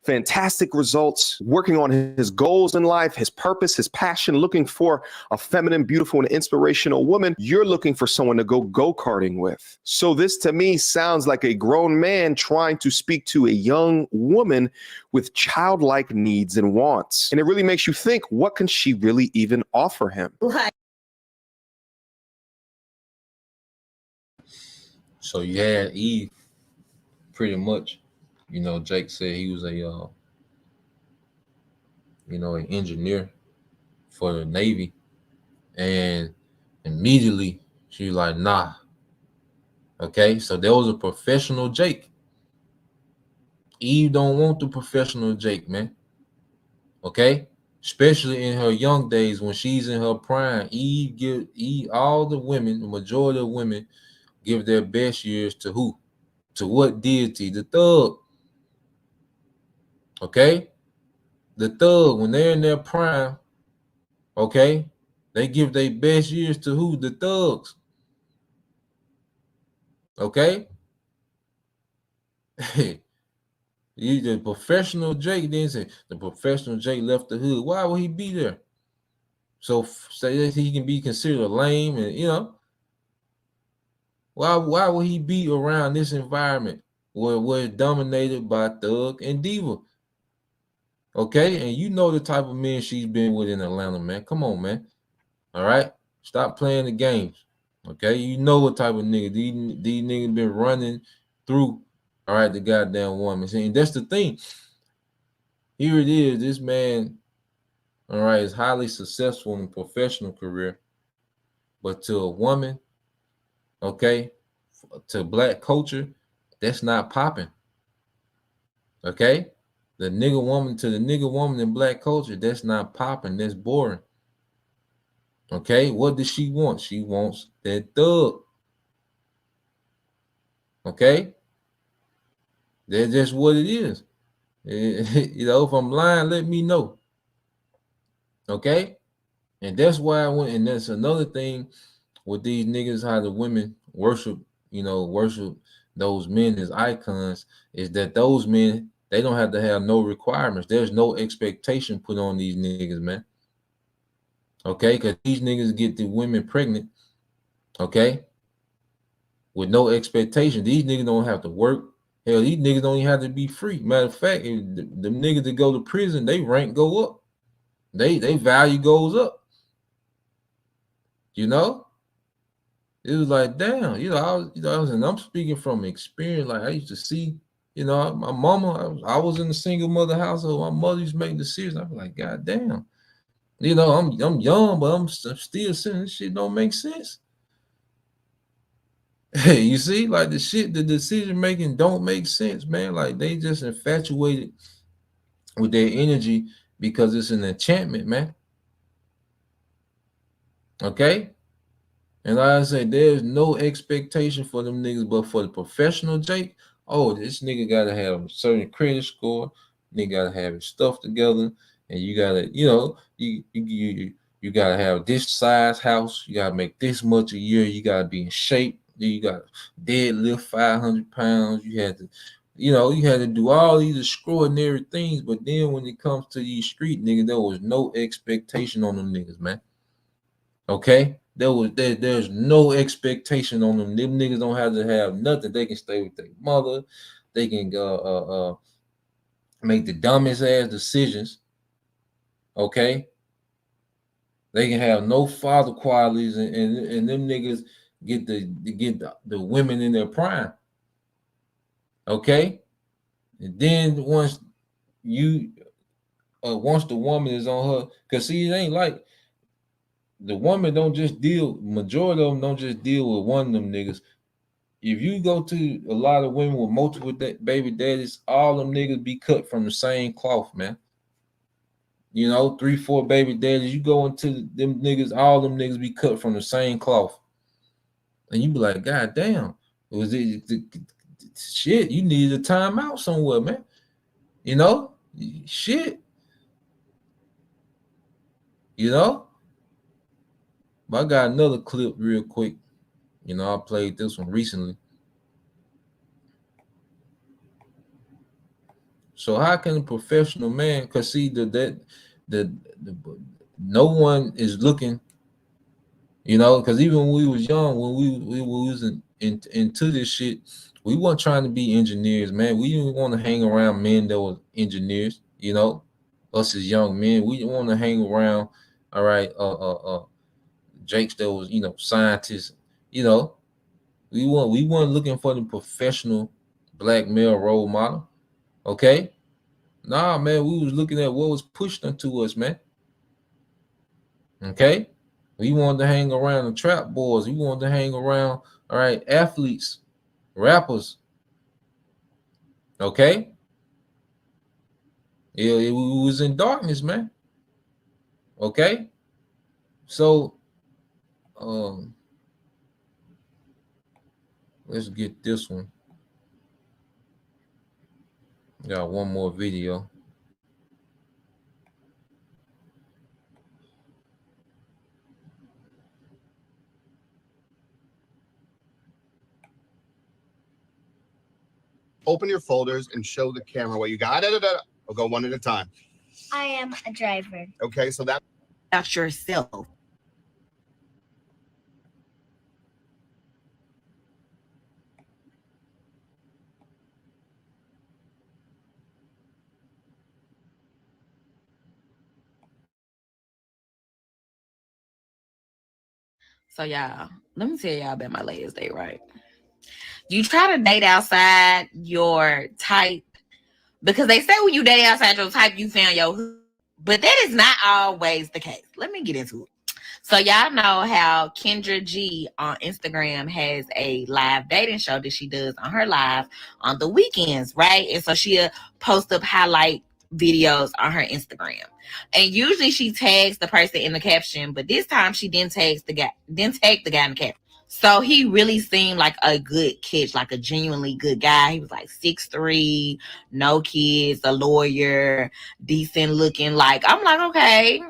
Fantastic results, working on his goals in life, his purpose, his passion, looking for a feminine, beautiful, and inspirational woman. You're looking for someone to go go-karting with. So this to me sounds like a grown man trying to speak to a young woman with childlike needs and wants. And it really makes you think, what can she really even offer him? So you had Eve, pretty much. You know, Jake said he was a, an engineer for the Navy, and immediately she was like, nah. Okay, so there was a professional Jake. Eve don't want the professional Jake, man. Okay, especially in her young days when she's in her prime. Eve all the women, the majority of women, give their best years to who? To what deity? The thug. Okay, the thug, when they're in their prime, okay, they give their best years to who? The thugs. Okay. The professional Jake didn't say the professional Jake left the hood. Why would he be there? So say that he can be considered lame, and why would he be around this environment where it's dominated by thug and diva? Okay, and you know the type of men she's been with in Atlanta, man. Come on, man. All right, stop playing the games. Okay, you know what type of nigga these niggas been running through. All right, the goddamn woman. See, and that's the thing. Here it is. This man all right, is highly successful in a professional career, but to a woman, okay, to black culture, that's not popping. Okay, the nigga woman to the nigga woman in black culture, that's not popping. That's boring. Okay, what does she want? She wants that thug. Okay, that's just what it is. You know, if I'm lying, let me know. Okay, and that's why I went. And that's another thing with these niggas, how the women worship, worship those men as icons, is that those men, they don't have to have no requirements. There's no expectation put on these niggas, man. Okay, because these niggas get the women pregnant, okay, with no expectation. These niggas don't have to work. Hell, these niggas don't even have to be free. Matter of fact, the niggas that go to prison, they rank go up. They value goes up. You know? It was like, damn, and I'm speaking from experience. Like I used to see, my mama, I was in a single mother household. My mother used to make decisions. I was like, God damn. I'm young, but I'm still saying this shit don't make sense. Hey, you see, like the decision making don't make sense, man. Like they just infatuated with their energy because it's an enchantment, man. Okay? And like I say, there's no expectation for them niggas, but for the professional Jake, oh, this nigga gotta have a certain credit score, nigga gotta have his stuff together, and you gotta, you gotta have this size house, you gotta make this much a year, you gotta be in shape, you gotta deadlift 500 pounds, you had to, you had to do all these extraordinary things, but then when it comes to these street niggas, there was no expectation on them niggas, man. Okay? There's no expectation on them. Them niggas don't have to have nothing. They can stay with their mother. They can make the dumbest ass decisions. Okay? They can have no father qualities, and them niggas get the women in their prime. Okay? And then once the woman is on her, because see, it ain't like the woman don't just deal, majority of them don't just deal with one of them niggas. If you go to a lot of women with multiple baby daddies, all them niggas be cut from the same cloth, man. 3-4 baby daddies, you go into them niggas, all them niggas be cut from the same cloth. And you be like, God damn, was it shit, you needed a timeout somewhere, man. Shit. But I got another clip real quick. I played this one recently. So how can a professional man, because see the no one is looking, because even when we was young, when we was into this shit, we weren't trying to be engineers, man. We didn't want to hang around men that were engineers, us as young men. We didn't want to hang around, all right, Jakes that was, scientists, we weren't looking for the professional black male role model. Okay. Nah, man, we was looking at what was pushed onto us, man. Okay. We wanted to hang around the trap boys. We wanted to hang around, all right, athletes, rappers. Okay. Yeah, we was in darkness, man. Okay. So, let's get this one. Got one more video. Open your folders and show the camera what you got. We'll go one at a time. I am a driver. Okay, so that's yourself. So y'all, let me tell y'all about my latest date, right? You try to date outside your type, because they say when you date outside your type, you found your hood. But that is not always the case. Let me get into it. So y'all know how Kendra G on Instagram has a live dating show that she does on her live on the weekends, right? And so she'll post up highlight videos on her Instagram. And usually she tags the person in the caption, but this time she didn't tag the guy in the caption. So he really seemed like a good catch, like a genuinely good guy. He was like 6'3", no kids, a lawyer, decent looking. Like, I'm like, okay.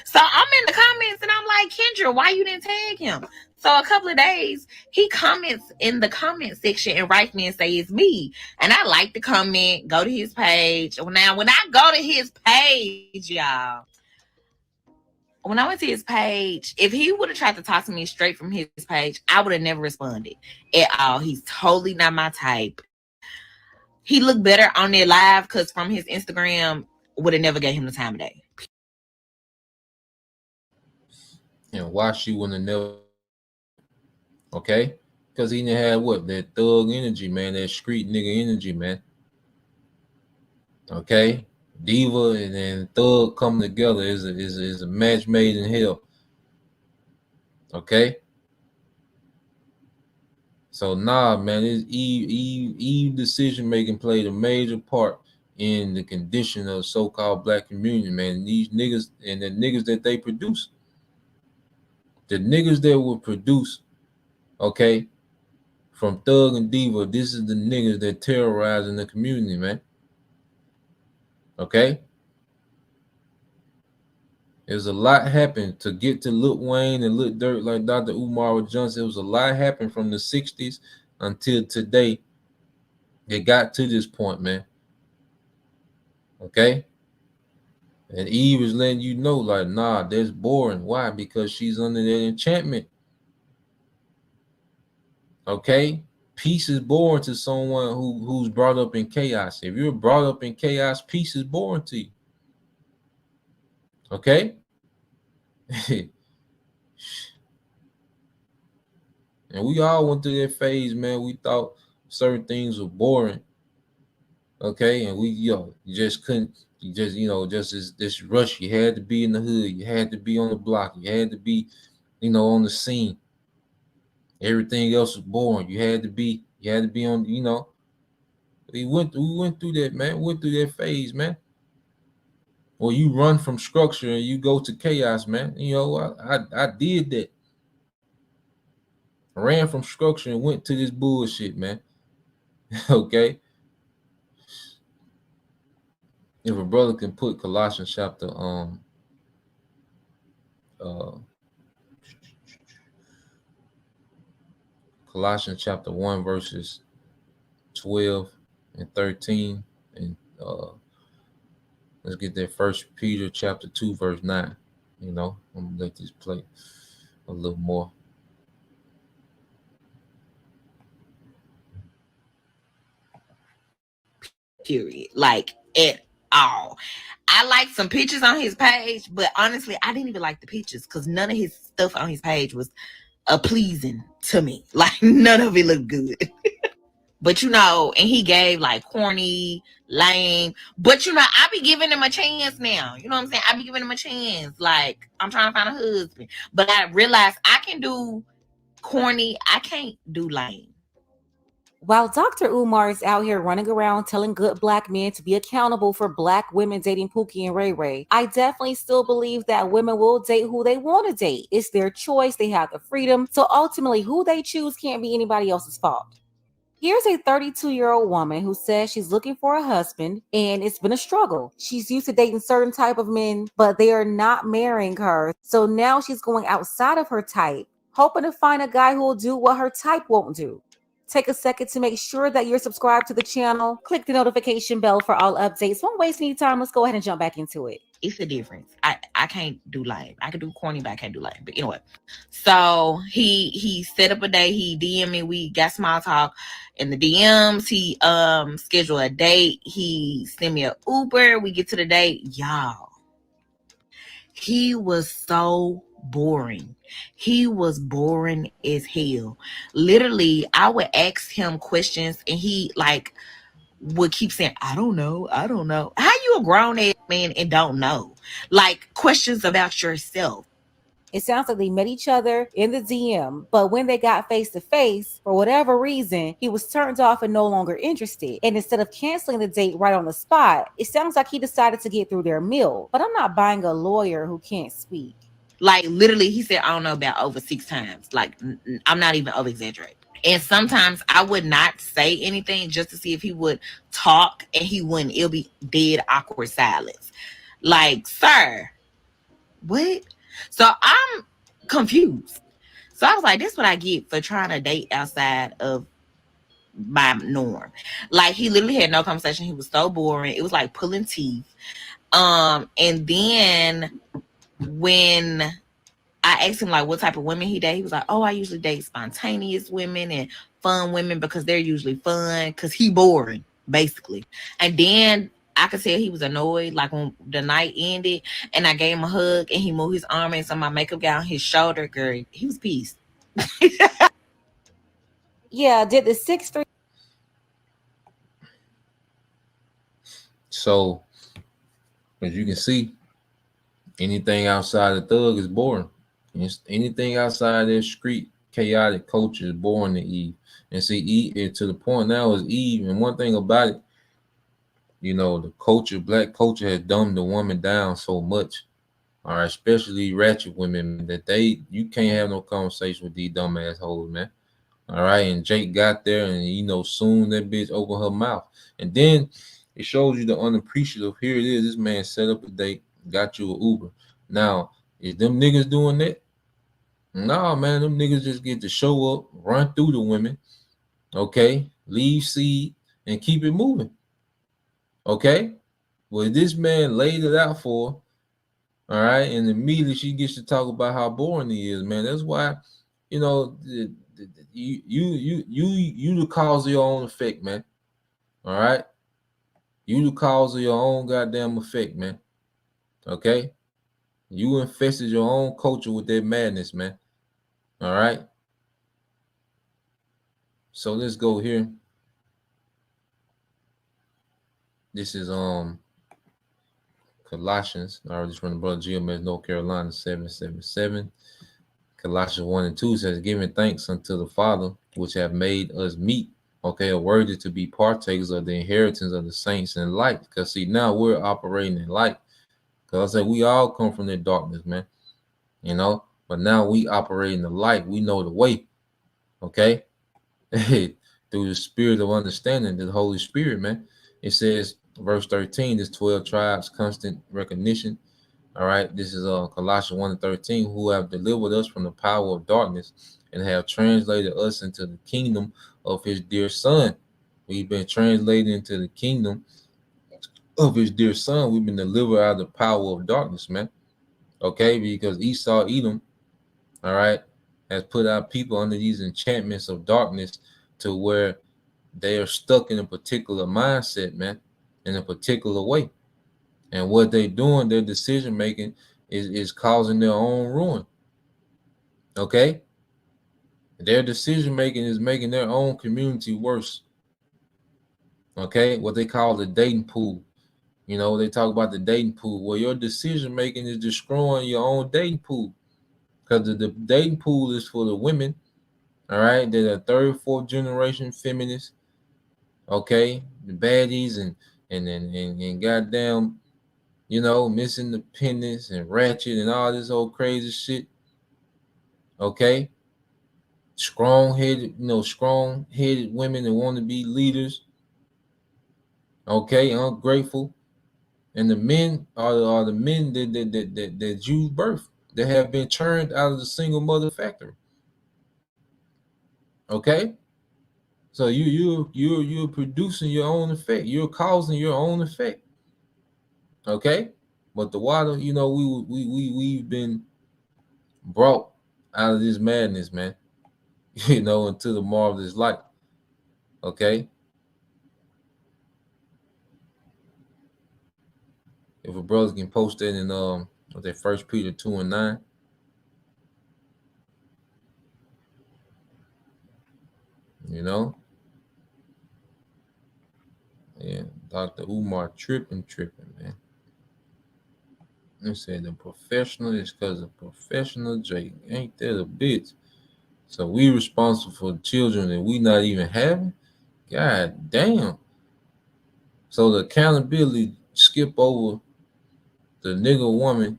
So I'm in the comments and I'm like, Kendra, why you didn't tag him? So a couple of days, he comments in the comment section and writes me and say it's me. And I like the comment, go to his page. Now, when I go to his page, y'all, when I went to his page, if he would have tried to talk to me straight from his page, I would have never responded at all. He's totally not my type. He looked better on there live because from his Instagram, would have never gave him the time of day. And why she wouldn't have never, okay? Because he didn't have what? That thug energy, man. That street nigga energy, man. Okay? Diva and then thug coming together is a match made in hell. Okay? So nah, man, it's Eve decision making played a major part in the condition of so-called black community, man. These niggas and the niggas that they produce. The niggas that were produced, okay, from Thug and Diva, this is the niggas that terrorizing the community, man. Okay? There's a lot happened to get to Lil Wayne and Lil Durk like Dr. Umar Johnson. It was a lot happened from the 60s until today. They got to this point, man. Okay? And Eve is letting you know, like, nah, that's boring. Why? Because she's under that enchantment. Okay? Peace is boring to someone who's brought up in chaos. If you're brought up in chaos, peace is boring to you. Okay? And we all went through that phase, man. We thought certain things were boring. Okay, and we, you just couldn't, just this rush. You had to be in the hood. You had to be on the block. You had to be, on the scene. Everything else was boring. You had to be on, We went through that, man. We went through that phase, man. Or you run from structure and you go to chaos, man. I did that. I ran from structure and went to this bullshit, man. Okay. If a brother can put Colossians chapter Colossians chapter 1 verses 12 and 13, and let's get that. First Peter chapter 2 verse 9. I'm gonna let this play a little more. Period. Like at all. I like some pictures on his page, but honestly, I didn't even like the pictures because none of his stuff on his page was pleasing to me. Like none of it looked good. But and he gave like corny, lame. But I be giving him a chance now. You know what I'm saying? I be giving him a chance. Like I'm trying to find a husband. But I realized I can do corny. I can't do lame. While Dr. Umar is out here running around telling good black men to be accountable for black women dating Pookie and Ray Ray, I definitely still believe that women will date who they want to date. It's their choice. They have the freedom. So ultimately, who they choose can't be anybody else's fault. Here's a 32-year-old woman who says she's looking for a husband and it's been a struggle. She's used to dating certain type of men, but they are not marrying her. So now she's going outside of her type, hoping to find a guy who will do what her type won't do. Take a second to make sure that you're subscribed to the channel. Click the notification bell for all updates. Won't waste any time. Let's go ahead and jump back into it. It's a difference. I can't do lame. I can do corny, but I can't do lame. But anyway, so he set up a day. He DM me. We got small talk in the DMs. He scheduled a date. He sent me an Uber. We get to the date, y'all. He was so boring. He was boring as hell. Literally, I would ask him questions and he would keep saying, I don't know. How you you a grown ass man and don't know? Like questions about yourself. It sounds like they met each other in the DM, but when they got face to face, for whatever reason, he was turned off and no longer interested. And instead of canceling the date right on the spot, it sounds like he decided to get through their meal. But I'm not buying a lawyer who can't speak. Like literally, he said, I don't know, about over 6 times. Like I'm not even over exaggerating. And sometimes I would not say anything just to see if he would talk, and he wouldn't. It'll be dead awkward silence. Like, sir, what? So I'm confused. So I was like, this is what I get for trying to date outside of my norm. Like, he literally had no conversation. He was so boring. It was like pulling teeth. And then when I asked him like what type of women he date, he was like, oh, I usually date spontaneous women and fun women because they're usually fun, because he boring, basically. And then I could tell he was annoyed, like when the night ended and I gave him a hug and he moved his arm and some of my makeup got on his shoulder, girl, he was pissed. Yeah, did the 6'3" So, as you can see, anything outside the thug is boring. Anything outside that street chaotic culture is boring to Eve. And see, Eve, to the point now is Eve. And one thing about it, you know, the culture, black culture, has dumbed the woman down so much. All right, especially ratchet women, that you can't have no conversation with these dumb assholes, man. All right, and Jake got there, and you know, soon that bitch opened her mouth, and then it shows you the unappreciative. Here it is, this man set up a date, got you an Uber. Now, is them niggas doing that? Nah, man, them niggas just get to show up, run through the women, okay, leave seed, and keep it moving. Okay, well, this man laid it out for her, all right, and immediately she gets to talk about how boring he is, man. That's why, you know, you the cause of your own effect, man. All right, you the cause of your own goddamn effect, man. Okay, you infested your own culture with that madness, man. All right, so let's go here. This is Colossians. I already just run the brother GMS, North Carolina 777. Colossians 1 and 2 says, giving thanks unto the Father, which have made us meet, okay, worthy to be partakers of the inheritance of the saints in light. Because see, now we're operating in light. Because I said we all come from the darkness, man. You know, but now we operate in the light. We know the way. Okay. Through the spirit of understanding, the Holy Spirit, man. It says, verse 13, this 12 tribes, constant recognition. All right, this is Colossians 1 and 13, who have delivered us from the power of darkness and have translated us into the kingdom of his dear son. We've been translated into the kingdom of his dear son. We've been delivered out of the power of darkness, man. Okay, because Esau, Edom, all right, has put our people under these enchantments of darkness to where they are stuck in a particular mindset, man, in a particular way. And what they're doing, their decision making is causing their own ruin. Okay? Their decision making is making their own community worse. Okay? What they call the dating pool. You know, they talk about the dating pool. Well, your decision making is destroying your own dating pool. Because the dating pool is for the women, all right? They're the third, fourth generation feminists. Okay, the baddies and goddamn, you know, Miss Independence and Ratchet and all this old crazy shit. Okay, strong-headed women that want to be leaders. Okay, ungrateful, and the men are the men that Jews birth that have been churned out of the single mother factory. Okay, so you're producing your own effect. You're causing your own effect. Okay, but the water, you know, we've been brought out of this madness, man. You know, into the marvelous light. Okay. If a brother can post that in with that 1 Peter 2 and 9. You know? Yeah, Dr. Umar tripping, man. They said the professional is because of professional Jake. Ain't that a bitch? So we responsible for children that we not even having? God damn. So the accountability skip over the nigga woman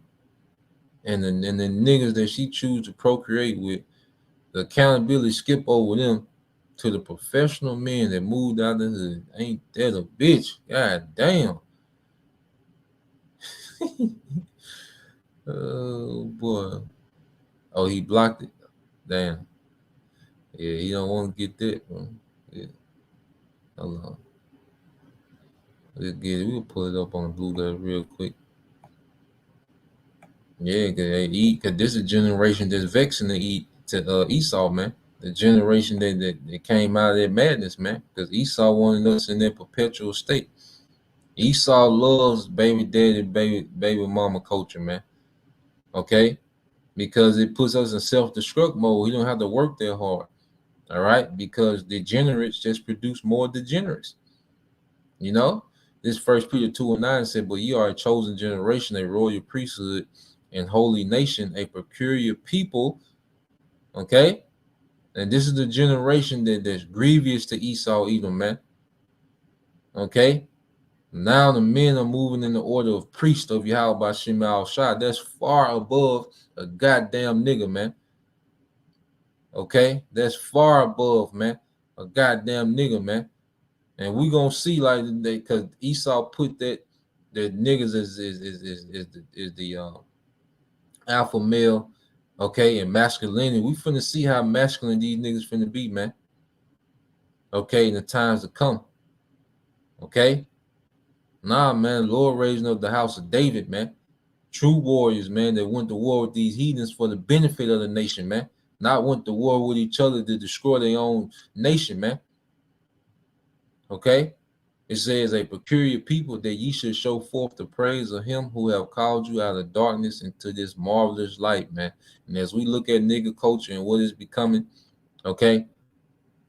and the niggas that she choose to procreate with. The accountability skip over them to the professional men that moved out of the hood. Ain't that a bitch? God damn. Oh boy. Oh, he blocked it. Damn. Yeah, he don't want to get that, bro. Yeah. Hold on. Let's get it. We'll pull it up on the blue letter real quick. Yeah, cause this is a generation that's vexing to Esau, man. The generation that came out of that madness, man. Because Esau wanted us in that perpetual state. Esau loves baby daddy, baby mama culture, man. Okay? Because it puts us in self-destruct mode. We don't have to work that hard. All right? Because degenerates just produce more degenerates. You know? This First Peter 2:9 said, but ye are a chosen generation, a royal priesthood, and holy nation, a peculiar people. Okay? And this is the generation that's grievous to Esau, even, man. Okay? Now the men are moving in the order of priest of Yahweh Shem Al Shah. That's far above a goddamn nigga, man. Okay? That's far above, man. A goddamn nigga, man. And we gonna see like because Esau put that niggas is the alpha male, okay, and masculinity. We finna see how masculine these niggas finna be, man. Okay, in the times to come. Okay. Nah, man, Lord raising up the house of David, man. True warriors, man, that went to war with these heathens for the benefit of the nation, man. Not went to war with each other to destroy their own nation, man. Okay? It says, a peculiar people that ye should show forth the praise of him who have called you out of darkness into this marvelous light, man. And as we look at nigga culture and what it's becoming, okay,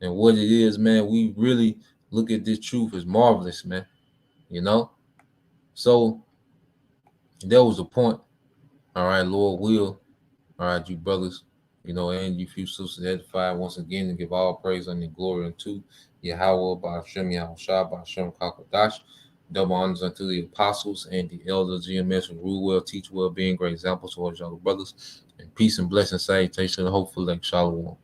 and what it is, man, we really look at this truth as marvelous, man. You know? So that was the point. All right, Lord will. All right, you brothers, you know, and you few sisters edified once again to give all praise and glory unto Yahweh, Ba'ashem, Yahushua, Ba'ashem, Kakadash. Double honors unto the apostles and the elders, GMS, who rule well, teach well, being great examples towards y'all brothers. And peace and blessing, salutation, hopefully, like Shalom.